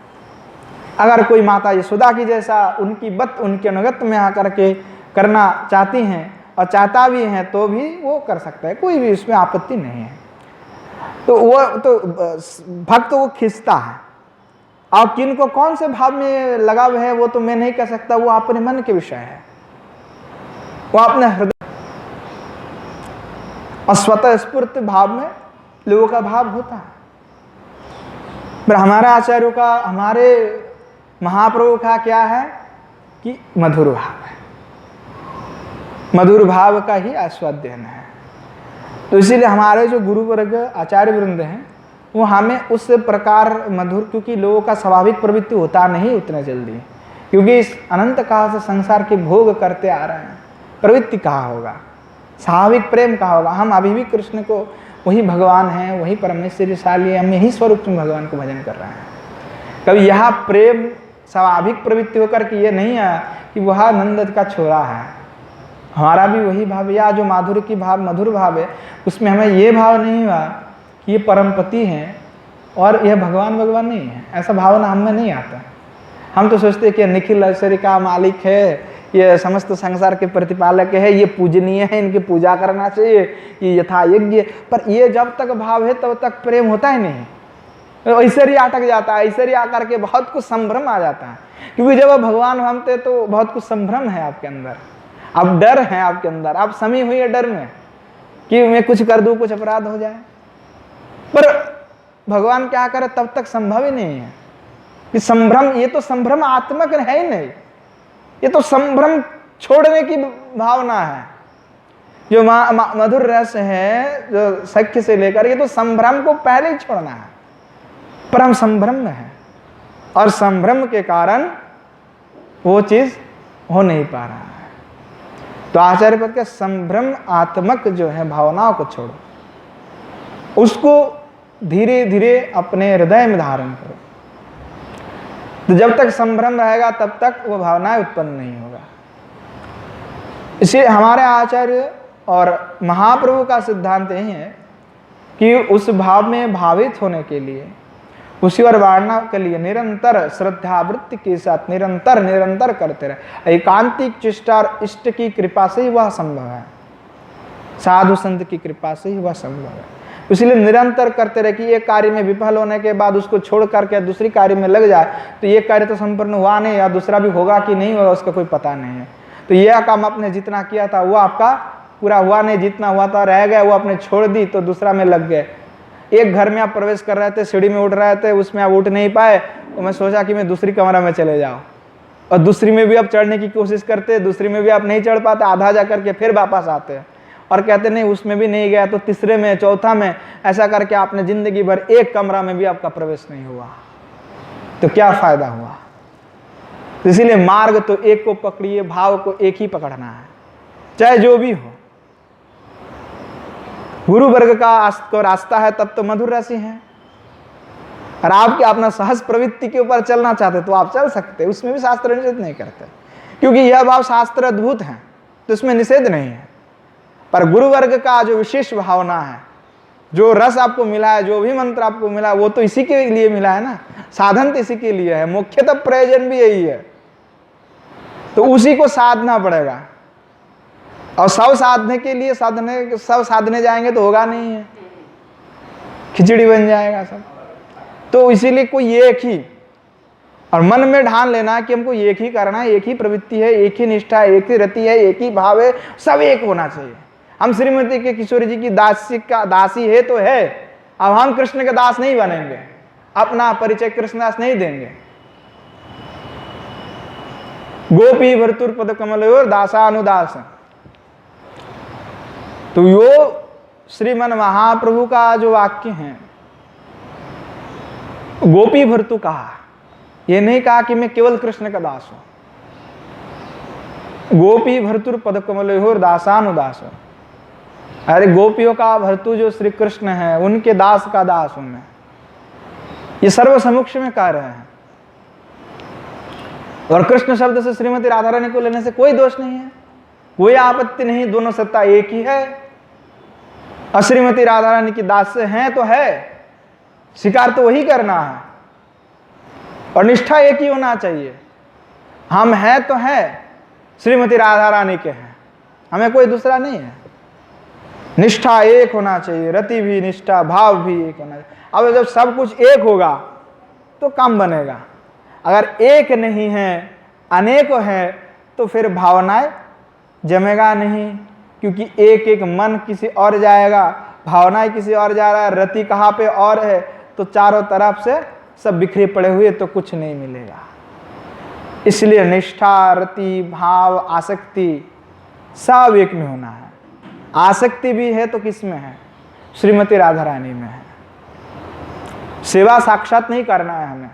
अगर कोई माता यशोदा की जैसा उनकी बत उनके अनुगत में आकर के करना चाहती हैं और चाहता भी हैं तो भी वो कर सकता है, कोई भी उसमें आपत्ति नहीं है। तो वो तो भक्त वो खिंचता है। और किनको कौन से भाव में लगाव है वो तो मैं नहीं कह सकता, वो अपने मन के विषय है, वो अपने हृदय और स्वतः स्फूर्त भाव में लोगों का भाव होता है। पर हमारे आचार्यों का, हमारे महाप्रभु का क्या है कि मधुर भाव है, मधुर भाव का ही आस्वादन है। तो इसीलिए हमारे जो गुरु वर्ग आचार्य वृंद हैं वो हमें उस प्रकार मधुर, क्योंकि लोगों का स्वाभाविक प्रवृत्ति होता नहीं उतना जल्दी, क्योंकि इस अनंत काल से संसार के भोग करते आ रहे हैं, प्रवृत्ति कहाँ होगा, स्वाभाविक प्रेम कहाँ होगा। हम अभी भी कृष्ण को, वही भगवान हैं, वही परमेश्वरशाली है, हम यही स्वरूप में भगवान को भजन कर रहे हैं। कभी यह प्रेम स्वाभाविक प्रवृत्ति होकर के ये नहीं है कि वह नंद का छोरा है, हमारा भी वही भाव, या जो माधुर्य की भाव मधुर भाव है उसमें हमें ये भाव नहीं हुआ कि ये परमपति हैं और यह भगवान भगवान नहीं है, ऐसा भावना हमें नहीं आता। हम तो सोचते हैं कि निखिल ऐश्वर्य का मालिक है, ये समस्त संसार के प्रतिपालक है, ये पूजनीय है, इनकी पूजा करना चाहिए, ये यथा यज्ञ। पर ये जब तक भाव है तब तक प्रेम होता ही नहीं, ऐश्वर्य अटक जाता है। ऐश्वर्य आकर के बहुत कुछ संभ्रम आ जाता है, क्योंकि जब आप भगवान मानते तो बहुत कुछ संभ्रम है आपके अंदर, आप डर है आपके अंदर, आप समी हुई है डर में कि मैं कुछ कर दूं, कुछ अपराध हो जाए। पर भगवान क्या करे तब तक संभव ही नहीं है कि संभ्रम, ये तो संभ्रम आत्मक है ही नहीं, ये तो संभ्रम छोड़ने की भावना है। जो मधुर रस है, जो सख्य से लेकर, ये तो संभ्रम को पहले ही छोड़ना है, पर हम संभ्रम में हैं और संभ्रम के कारण वो चीज हो नहीं पा रहा है। तो आचार्य पद के संभ्रम आत्मक जो है भावनाओं को छोड़ो, उसको धीरे धीरे अपने हृदय में धारण करो। तो जब तक संभ्रम रहेगा तब तक वो भावनाएं उत्पन्न नहीं होगा। इसलिए हमारे आचार्य और महाप्रभु का सिद्धांत यही है कि उस भाव में भावित होने के लिए, उसी और वारणा के लिए निरंतर श्रद्धावृत्ति के साथ निरंतर करते रहे। एकांतिक चेष्टा और इष्ट की कृपा से ही वह संभव है, साधु संत की कृपा से ही वह संभव है। इसलिए निरंतर करते रहे कि एक कार्य में विफल होने के बाद उसको छोड़ करके दूसरी कार्य में लग जाए तो ये कार्य तो संपन्न हुआ नहीं, या दूसरा भी होगा कि नहीं होगा उसका कोई पता नहीं है। तो यह काम आपने जितना किया था वो आपका पूरा हुआ नहीं, जितना हुआ था रह गया, वो आपने छोड़ दी तो दूसरा में लग गए। एक घर में आप प्रवेश कर रहे थे, सीढ़ी में उठ रहे थे, उसमें आप उठ नहीं पाए, तो मैं सोचा कि मैं दूसरी कमरा में चले जाऊँ, और दूसरी में भी आप चढ़ने की कोशिश करते, दूसरी में भी आप नहीं चढ़ पाते, आधा जा करके फिर वापस आते और कहते नहीं उसमें भी नहीं गया तो तीसरे में, चौथा में, ऐसा करके आपने जिंदगी भर एक कमरा में भी आपका प्रवेश नहीं हुआ, तो क्या फायदा हुआ। तो इसीलिए मार्ग तो एक को पकड़िए, भाव को एक ही पकड़ना है, चाहे जो भी हो। गुरु वर्ग का रास्ता है तब तो मधुर रसी है, और आपके अपना सहज प्रवृत्ति के ऊपर चलना चाहते तो आप चल सकते, उसमें भी शास्त्र निषेध नहीं करते, क्योंकि यह भाव शास्त्र अद्भुत है तो इसमें निषेध नहीं है। पर गुरु वर्ग का जो विशेष भावना है, जो रस आपको मिला है, जो भी मंत्र आपको मिला है, वो तो इसी के लिए मिला है ना, साधन तो इसी के लिए है, मुख्यतः प्रयोजन भी यही है, तो उसी को साधना पड़ेगा। और सब साधने के लिए सब साधने जाएंगे तो होगा नहीं है, खिचड़ी बन जाएगा सब। तो इसीलिए कोई एक ही और मन में ठान लेना कि हमको एक ही करना है, एक ही प्रवृत्ति है, एक ही निष्ठा है, एक ही रति है, एक ही भाव है, सब एक होना चाहिए। हम श्रीमती के किशोरी जी की दासी है तो है, अब हम कृष्ण के दास नहीं बनेंगे, अपना परिचय कृष्णदास नहीं देंगे। गोपी भर्तुर पद कमल और दासानुदास। तो यो श्रीमन महाप्रभु का जो वाक्य है, गोपी भर्तु कहा, ये नहीं कहा कि मैं केवल कृष्ण का दास हूं। गोपी भर्तुर पद कमल और दासानुदास। अरे गोपियों का भर्तु जो श्री कृष्ण है, उनके दास का दास हूं मैं। ये सर्व समुक्ष में कह रहे हैं। और कृष्ण शब्द से श्रीमती राधा रानी को लेने से कोई दोष नहीं है, कोई आपत्ति नहीं, दोनों सत्ता एक ही है। और श्रीमती राधा रानी की दास से हैं तो है, स्वीकार तो वही करना है, और निष्ठा एक ही होना चाहिए। हम हैं तो है, श्रीमती राधा रानी के हैं, हमें कोई दूसरा नहीं है। निष्ठा एक होना चाहिए, रति भी, निष्ठा, भाव भी एक होना चाहिए। अब जब सब कुछ एक होगा तो काम बनेगा। अगर एक नहीं है, अनेक है, तो फिर भावनाएं जमेगा नहीं, क्योंकि एक एक मन किसी और जाएगा, भावनाएं किसी और जा रहा है, रति कहाँ पे और है, तो चारों तरफ से सब बिखरे पड़े हुए, तो कुछ नहीं मिलेगा। इसलिए निष्ठा, रति, भाव, आसक्ति सब एक में होना है। आसक्ति भी है तो किस में है? श्रीमती राधा रानी में है। सेवा साक्षात नहीं करना है हमें,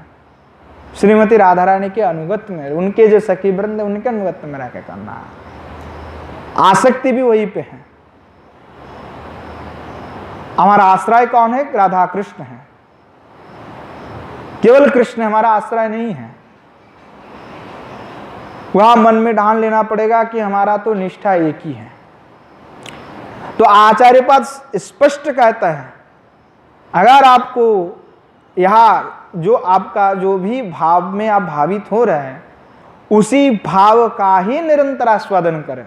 श्रीमती राधा रानी के अनुगत में, उनके जो सखी वृंद उनके अनुगत में रह के करना है। आसक्ति भी वही पे है। हमारा आश्रय कौन है? राधा कृष्ण है। केवल कृष्ण हमारा आश्रय नहीं है। वहां मन में ठान लेना पड़ेगा कि हमारा तो निष्ठा एक ही है। तो आचार्य पद स्पष्ट कहता है, अगर आपको यहां जो आपका जो भी भाव में आप भावित हो रहे हैं, उसी भाव का ही निरंतर आस्वादन करें,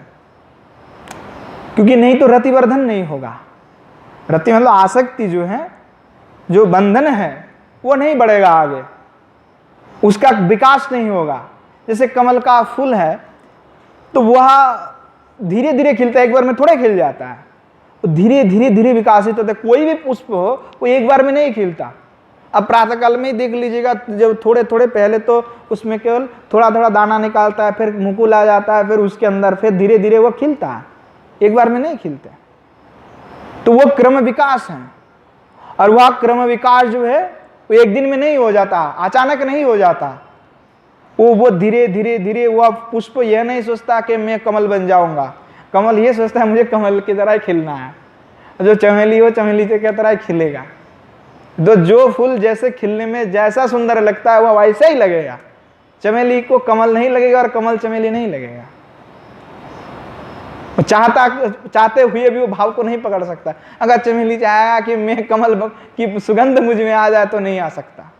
क्योंकि नहीं तो रतिवर्धन नहीं होगा। रति मतलब आसक्ति जो है, जो बंधन है, वो नहीं बढ़ेगा आगे, उसका विकास नहीं होगा। जैसे कमल का फूल है तो वह धीरे धीरे खिलता है, एक बार में थोड़े खिल जाता है, तो धीरे धीरे धीरे विकासित होता है। कोई भी पुष्प हो वो एक बार में नहीं खिलता। अब प्रातःकाल में ही देख लीजिएगा, जब थोड़े थोड़े पहले तो उसमें केवल थोड़ा थोड़ा दाना निकालता है, फिर मुकुल आ जाता है, फिर उसके अंदर फिर धीरे धीरे वो खिलता है, एक बार में नहीं खिलते। तो वो क्रम विकास है, और वह क्रम विकास जो है वो एक दिन में नहीं हो जाता, अचानक नहीं हो जाता। वो धीरे धीरे धीरे वह पुष्प यह नहीं सोचता कि मैं कमल बन जाऊंगा, कमल ये सोचता है मुझे कमल की तरह खिलना है। जो चमेली हो चमेली की तरह खिलेगा। जो फूल जैसे खिलने में जैसा सुंदर लगता है वह वैसा ही लगेगा। चमेली को कमल नहीं लगेगा और कमल चमेली नहीं लगेगा। चाहते हुए भी वो भाव को नहीं पकड़ सकता। अगर चमेली चाहेगा कि मैं कमल की सुगंध मुझ में आ जाए तो नहीं आ सकता,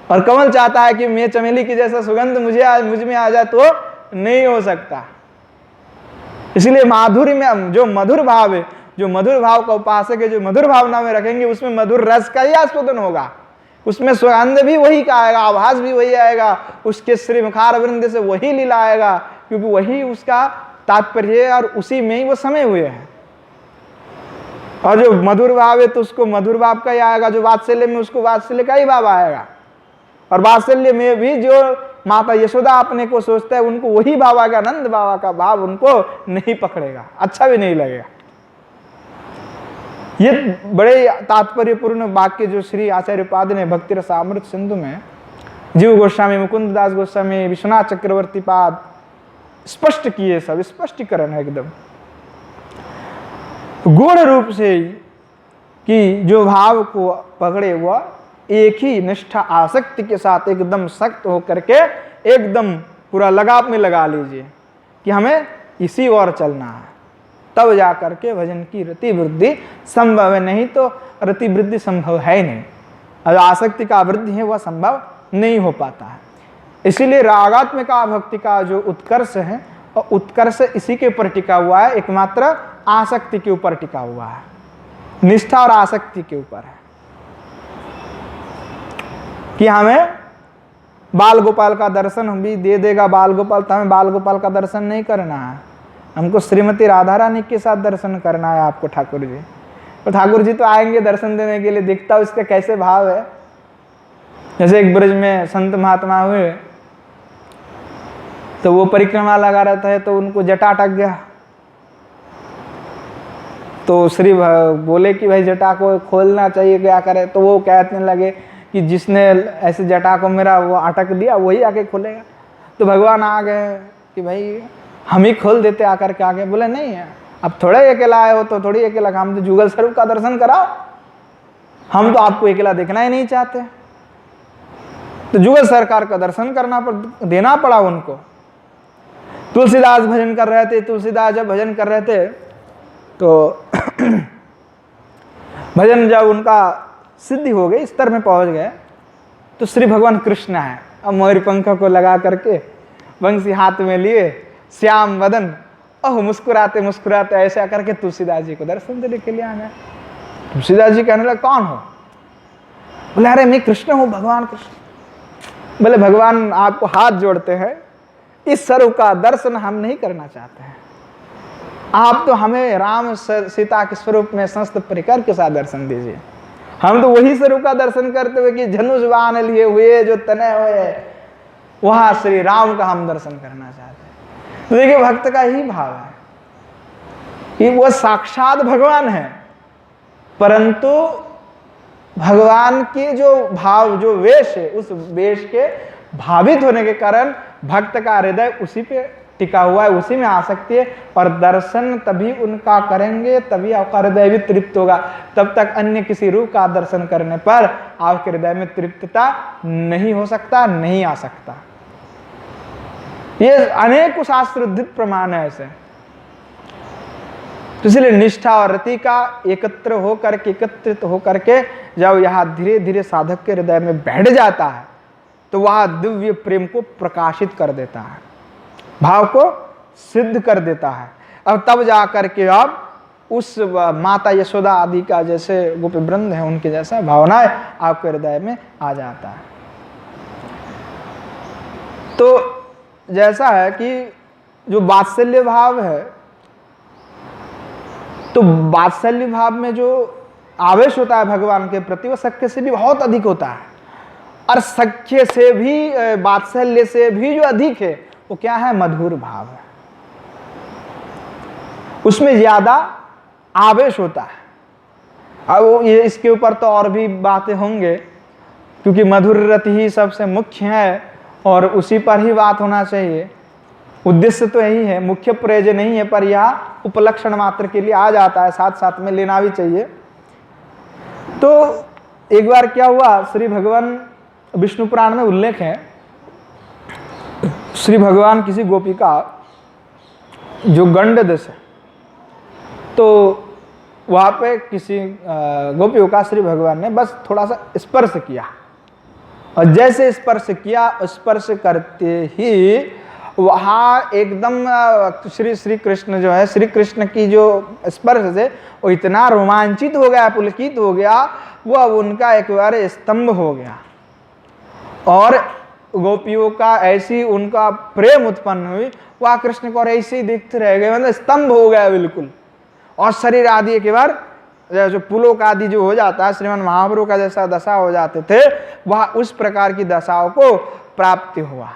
और कमल चाहता है कि मैं चमेली की जैसा सुगंध मुझ में आ जाए तो नहीं हो सकता। इसलिए माधुर्य में जो मधुर भाव है, जो मधुर भाव का उपासक है, जो मधुर भावना में रखेंगे, उसमें मधुर रस का ही आस्वादन होगा। उसमें सुगंध भी वही का आएगा, आभास भी वही आएगा, उसके श्री मुखार वृंद से वही लीला आएगा, क्योंकि वही उसका तात्पर्य है और उसी में ही वो समय हुए हैं। और जो मधुर भाव है तो उसको मधुर भाव का ही आएगा, जो वात्सल्य में उसको वात्सल्य का ही भाव आएगा। और वात्सल्य में भी जो माता यशोदा अपने को सोचता है उनको वही भाव आएगा, नंद बाबा का भाव उनको नहीं पकड़ेगा, अच्छा भी नहीं लगेगा। ये बड़े तात्पर्यपूर्ण वाक्य जो श्री आचार्य पाद ने भक्ति रसामृत सिंधु में जीव गोस्वामी, मुकुंद दास गोस्वामी, विश्वनाथ चक्रवर्ती पाद स्पष्ट किए, सब स्पष्टीकरण है एकदम गुण रूप से कि जो भाव को पकड़े वह एक ही निष्ठा आसक्ति के साथ एकदम सख्त होकर के एकदम पूरा लगाव में लगा लीजिए कि हमें इसी ओर चलना है, तब जाकर के भजन की रति वृद्धि संभव है। नहीं तो रति वृद्धि संभव है ही नहीं, और आसक्ति का वृद्धि है वह संभव नहीं हो पाता है। इसीलिए रागात्मिका भक्ति का जो उत्कर्ष है, और उत्कर्ष इसी के ऊपर टिका हुआ है, एकमात्र आसक्ति के ऊपर टिका हुआ है, निष्ठा और आसक्ति के ऊपर है कि हमें बाल गोपाल का दर्शन हम भी दे देगा बाल गोपाल, तो हमें बाल गोपाल का दर्शन नहीं करना है, हमको श्रीमती राधा रानी के साथ दर्शन करना है आपको ठाकुर जी। तो ठाकुर जी तो आएंगे दर्शन देने के लिए, दिखता उसका कैसे भाव है। जैसे एक ब्रज में संत महात्मा हुए, तो वो परिक्रमा लगा रहता है तो उनको जटा अटक गया, तो श्री बोले कि भाई जटा को खोलना चाहिए, क्या करे। तो वो कहने लगे कि जिसने ऐसे जटा को मेरा वो अटक दिया वही आके खोलेगा। तो भगवान आ गए कि भाई हम ही खोल देते आकर के आगे। बोले नहीं है, अब थोड़े अकेला आए हो तो थोड़ी अकेला, हम तो जुगल स्वरूप का दर्शन कराओ, हम तो आपको अकेला देखना ही नहीं चाहते। तो जुगल सरकार का दर्शन करना देना पड़ा उनको। तुलसीदास भजन कर रहे थे, तुलसीदास जब भजन कर रहे थे तो भजन जब उनका सिद्धि हो गई, स्तर में पहुंच गए, तो श्री भगवान कृष्ण है, अब मयूर पंख को लगा करके बंसी हाथ में लिए, श्याम वदन, ओह मुस्कुराते मुस्कुराते ऐसा करके तुलसीदास जी को दर्शन देने के लिए आ गए। तुलसीदास जी कहने लगे कौन हो? बोले अरे मैं कृष्ण हूँ, भगवान कृष्ण। बोले भगवान आपको हाथ जोड़ते हैं, इस स्वरूप का दर्शन हम नहीं करना चाहते हैं, आप तो हमें राम सीता के स्वरूप में संस्त परिकर के साथ दर्शन दीजिए। हम तो वही स्वरूप का दर्शन करते हुए कि धनुष बाण लिए हुए जो तने हुए, वहां श्री राम का हम दर्शन करना चाहते हैं। तो देखिए भक्त का ही भाव है कि वो साक्षात भगवान है, परंतु भगवान के जो भाव, जो वेश है, उस वेश के भावित होने के कारण भक्त का हृदय उसी पे टिका हुआ है, उसी में आसक्ति है। और दर्शन तभी उनका करेंगे तभी आपका हृदय भी तृप्त होगा, तब तक अन्य किसी रूप का दर्शन करने पर आपके हृदय में तृप्तता नहीं हो सकता, नहीं आ सकता। ये अनेक शास्त्र उद्धृत प्रमाण है ऐसे। तो इसलिए निष्ठा और रति का एकत्र होकर के, एकत्रित होकर के जब यह धीरे धीरे साधक के हृदय में बैठ जाता है तो वह दिव्य प्रेम को प्रकाशित कर देता है, भाव को सिद्ध कर देता है। अब तब जाकर के अब उस माता यशोदा आदि का जैसे गोपी वृंद है उनके जैसा भावनाएं आपके हृदय में आ जाता है। तो जैसा है कि जो वात्सल्य भाव है, तो वात्सल्य भाव में जो आवेश होता है भगवान के प्रति वो सख्य से भी बहुत अधिक होता है, और सख्य से भी, वात्सल्य से भी जो अधिक है वो क्या है? मधुर भाव है, उसमें ज्यादा आवेश होता है। अब ये इसके ऊपर तो और भी बातें होंगे, क्योंकि मधुर रति ही सबसे मुख्य है और उसी पर ही बात होना चाहिए। उद्देश्य तो यही है, मुख्य प्रयोजन नहीं है, पर यह उपलक्षण मात्र के लिए आ जाता है, साथ साथ में लेना भी चाहिए। तो एक बार क्या हुआ, श्री भगवान विष्णु पुराण में उल्लेख है, श्री भगवान किसी गोपिका जो गंड देश है, तो वहां पे किसी गोपियों का श्री भगवान ने बस थोड़ा सा स्पर्श किया, और जैसे स्पर्श किया, स्पर्श करते ही वहां एकदम श्री कृष्ण जो है, श्री कृष्ण की जो स्पर्श से वो इतना रोमांचित हो गया, पुलकित हो गया, वह उनका एक बार स्तंभ हो गया, और गोपियों का ऐसी उनका प्रेम उत्पन्न हुई, वह कृष्ण को और ऐसे ही देखते रह गए, मतलब स्तंभ हो गया बिल्कुल। और शरीर आदि एक बार जो पुलोक आदि जो हो जाता है, श्रीमान महाप्रभु का जैसा दशा हो जाते थे, वह उस प्रकार की दशाओं को प्राप्ति हुआ।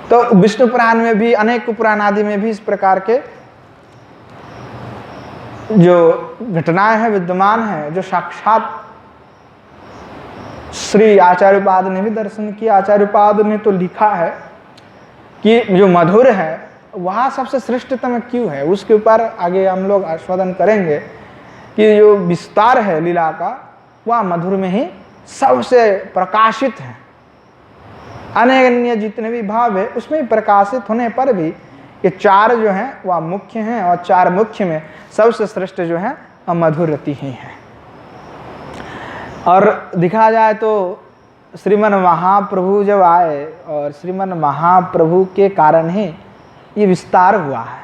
तो विष्णु पुराण में भी, अनेक पुराण आदि में भी इस प्रकार के जो घटनाएं हैं विद्यमान हैं, जो साक्षात श्री आचार्यपाद ने भी दर्शन किया। आचार्यपाद ने तो लिखा है कि जो मधुर है वह सबसे श्रेष्ठतम क्यों है, उसके ऊपर आगे हम लोग आस्वादन करेंगे कि जो विस्तार है लीला का वह मधुर में ही सबसे प्रकाशित है। अनेक अन्य जितने भी भाव है उसमें प्रकाशित होने पर भी ये चार जो हैं वह मुख्य हैं, और चार मुख्य में सबसे श्रेष्ठ जो है मधुर रति ही है। और दिखा जाए तो श्रीमन महाप्रभु जब आए, और श्रीमन महाप्रभु के कारण ही ये विस्तार हुआ है,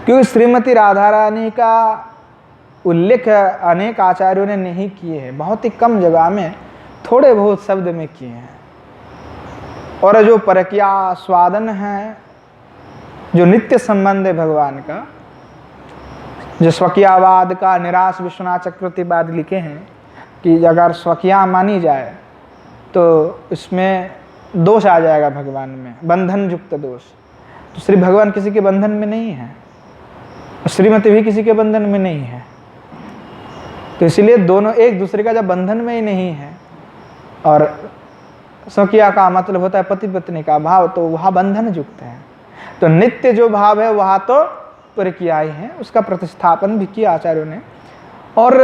क्योंकि श्रीमती राधा रानी का उल्लेख अनेक आचार्यों ने नहीं किए हैं, बहुत ही कम जगह में थोड़े बहुत शब्द में किए हैं। और जो परकीय स्वादन है, जो नित्य संबंध है भगवान का, जो स्वकीयवाद का निराश विश्वनाथ चक्रवर्तीवाद लिखे हैं कि अगर स्वकीया मानी जाए तो इसमें दोष आ जाएगा भगवान में, बंधन युक्त दोष। तो श्री भगवान किसी के बंधन में नहीं है, श्रीमती भी किसी के बंधन में नहीं है। तो इसलिए दोनों एक दूसरे का जब बंधन में ही नहीं है, और स्वकीया का मतलब होता है पति पत्नी का भाव, तो वह बंधन युक्त है। तो नित्य जो भाव है वह तो परकीय ही है, उसका प्रतिस्थापन भी किया आचार्यों ने। और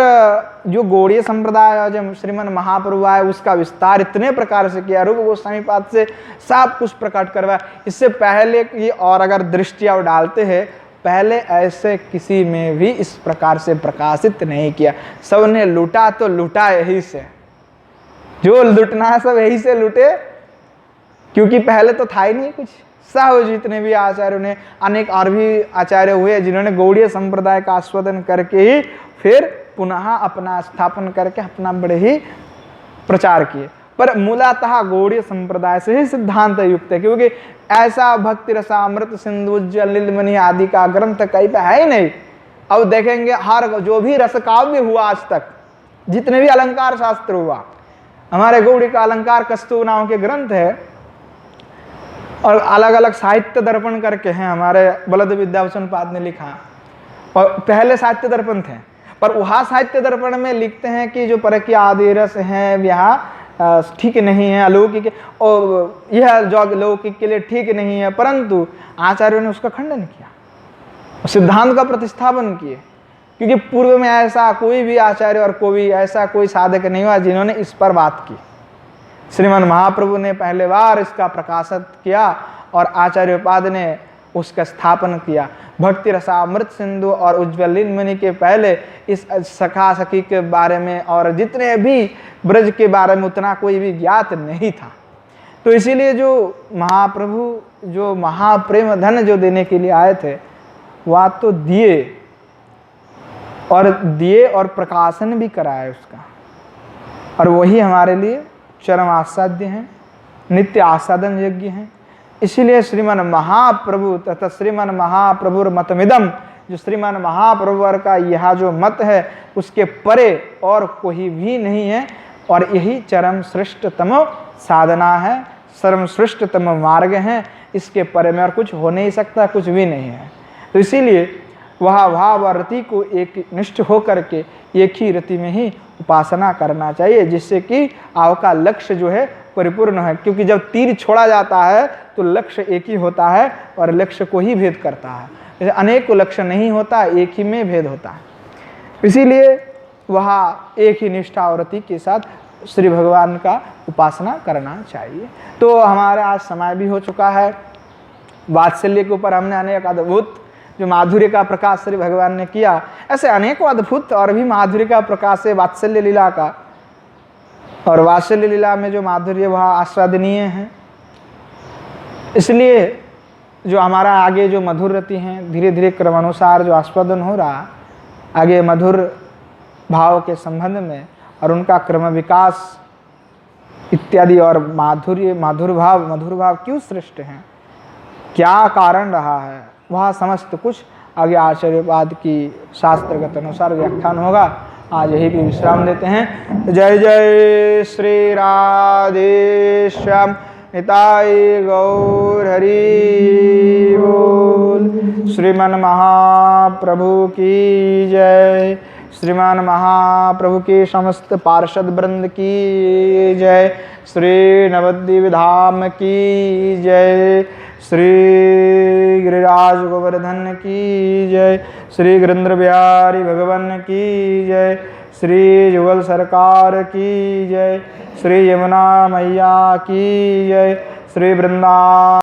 जो गौड़ीय संप्रदाय जो श्रीमन महाप्रभु आए उसका विस्तार इतने प्रकार से किया, रूप गोस्वामी पाद से सब कुछ प्रकट करवाया। इससे पहले की और अगर दृष्टियां डालते हैं, पहले ऐसे किसी में भी इस प्रकार से प्रकाशित नहीं किया। सबने लूटा तो लूटा यही से, जो लूटना है सब यही से लूटे, क्योंकि पहले तो था ही नहीं कुछ। सब जितने भी आचार्यों ने, अनेक और भी आचार्य हुए जिन्होंने गौड़ीय संप्रदाय का आस्वादन करके ही फिर पुनः अपना स्थापन करके अपना बड़े ही प्रचार किए। पर मूलतः गौड़ीय संप्रदाय से ही सिद्धांत युक्त है, क्योंकि ऐसा भक्ति रसामृत सिंधु नीलमणि आदि का ग्रंथ कहीं पे है ही नहीं। अब देखेंगे हर जो भी रसकाव्य हुआ आज तक, जितने भी अलंकार शास्त्र हुआ, हमारे गौड़ी का अलंकार कस्तूर नाम के ग्रंथ है, और अलग अलग साहित्य दर्पण करके हैं हमारे बलद विद्याभूषण पाद ने लिखा। और पहले साहित्य दर्पण थे, पर वहाँ साहित्य दर्पण में लिखते हैं कि जो परकीय आदि रस हैं यहाँ ठीक नहीं है, अलौकिक, और यह जो लौकिक के लिए ठीक नहीं है। परंतु आचार्यों ने उसका खंडन किया, सिद्धांत का प्रतिस्थापन किए, क्योंकि पूर्व में ऐसा कोई भी आचार्य और कोई ऐसा कोई साधक नहीं हुआ जिन्होंने इस पर बात की। श्रीमन महाप्रभु ने पहले बार इसका प्रकाशित किया और आचार्योपाद ने उसका स्थापन किया। भक्ति रसामृत सिंधु और उज्ज्वल नीलमणि के पहले इस सखा सखी के बारे में और जितने भी ब्रज के बारे में उतना कोई भी ज्ञात नहीं था। तो इसीलिए जो महाप्रभु जो महाप्रेम धन जो देने के लिए आए थे, वह तो दिए और प्रकाशन भी कराए उसका, और वही हमारे लिए चरम आसाध्य हैं, नित्य आसादन यज्ञ हैं। इसीलिए श्रीमन महाप्रभु तथा श्रीमन महाप्रभुर मतमिदम, जो श्रीमन महाप्रभु का यह जो मत है उसके परे और कोई भी नहीं है, और यही चरम श्रेष्ठतम साधना है, सर्वश्रेष्ठतम मार्ग है। इसके परे में और कुछ हो नहीं सकता, कुछ भी नहीं है। तो इसीलिए वह भाव और रति को एक निष्ठ होकर के एक ही रति में ही उपासना करना चाहिए, जिससे कि आपका लक्ष्य जो है परिपूर्ण है। क्योंकि जब तीर छोड़ा जाता है तो लक्ष्य एक ही होता है और लक्ष्य को ही भेद करता है। जैसे अनेक को लक्ष्य नहीं होता, एक ही में भेद होता है। इसीलिए वह एक ही निष्ठा और रति के साथ श्री भगवान का उपासना करना चाहिए। तो हमारा आज समय भी हो चुका है। वात्सल्य के ऊपर हमने अनेक अद्भुत जो माधुर्य का प्रकाश श्री भगवान ने किया, ऐसे अनेकों अद्भुत और भी माधुर्य का प्रकाश है वात्सल्य लीला का। और वात्सल्य लीला में जो माधुर्य वह आस्वादनीय है। इसलिए जो हमारा आगे जो मधुर रति हैं, धीरे धीरे क्रमानुसार जो आस्वादन हो रहा आगे मधुर भाव के संबंध में, और उनका क्रम विकास इत्यादि, और मधुर भाव क्यों श्रेष्ठ हैं, क्या कारण रहा है, वह समस्त कुछ आगे आचार्यपाद की शास्त्रगत अनुसार व्याख्यान होगा। आज यही भी विश्राम देते हैं। जय जय श्री राधे श्याम निताई गौर हरि बोल। श्रीमन महाप्रभु की जय, श्रीमान महाप्रभु के समस्त पार्षद वृंद की जय, श्री नवद्वीप धाम की जय, श्री गिरिराज गोवर्धन की जय, श्री गिरिंद्र बिहारी भगवान की जय, श्री जुगल सरकार की जय, श्री यमुना मैया की जय, श्री वृंदा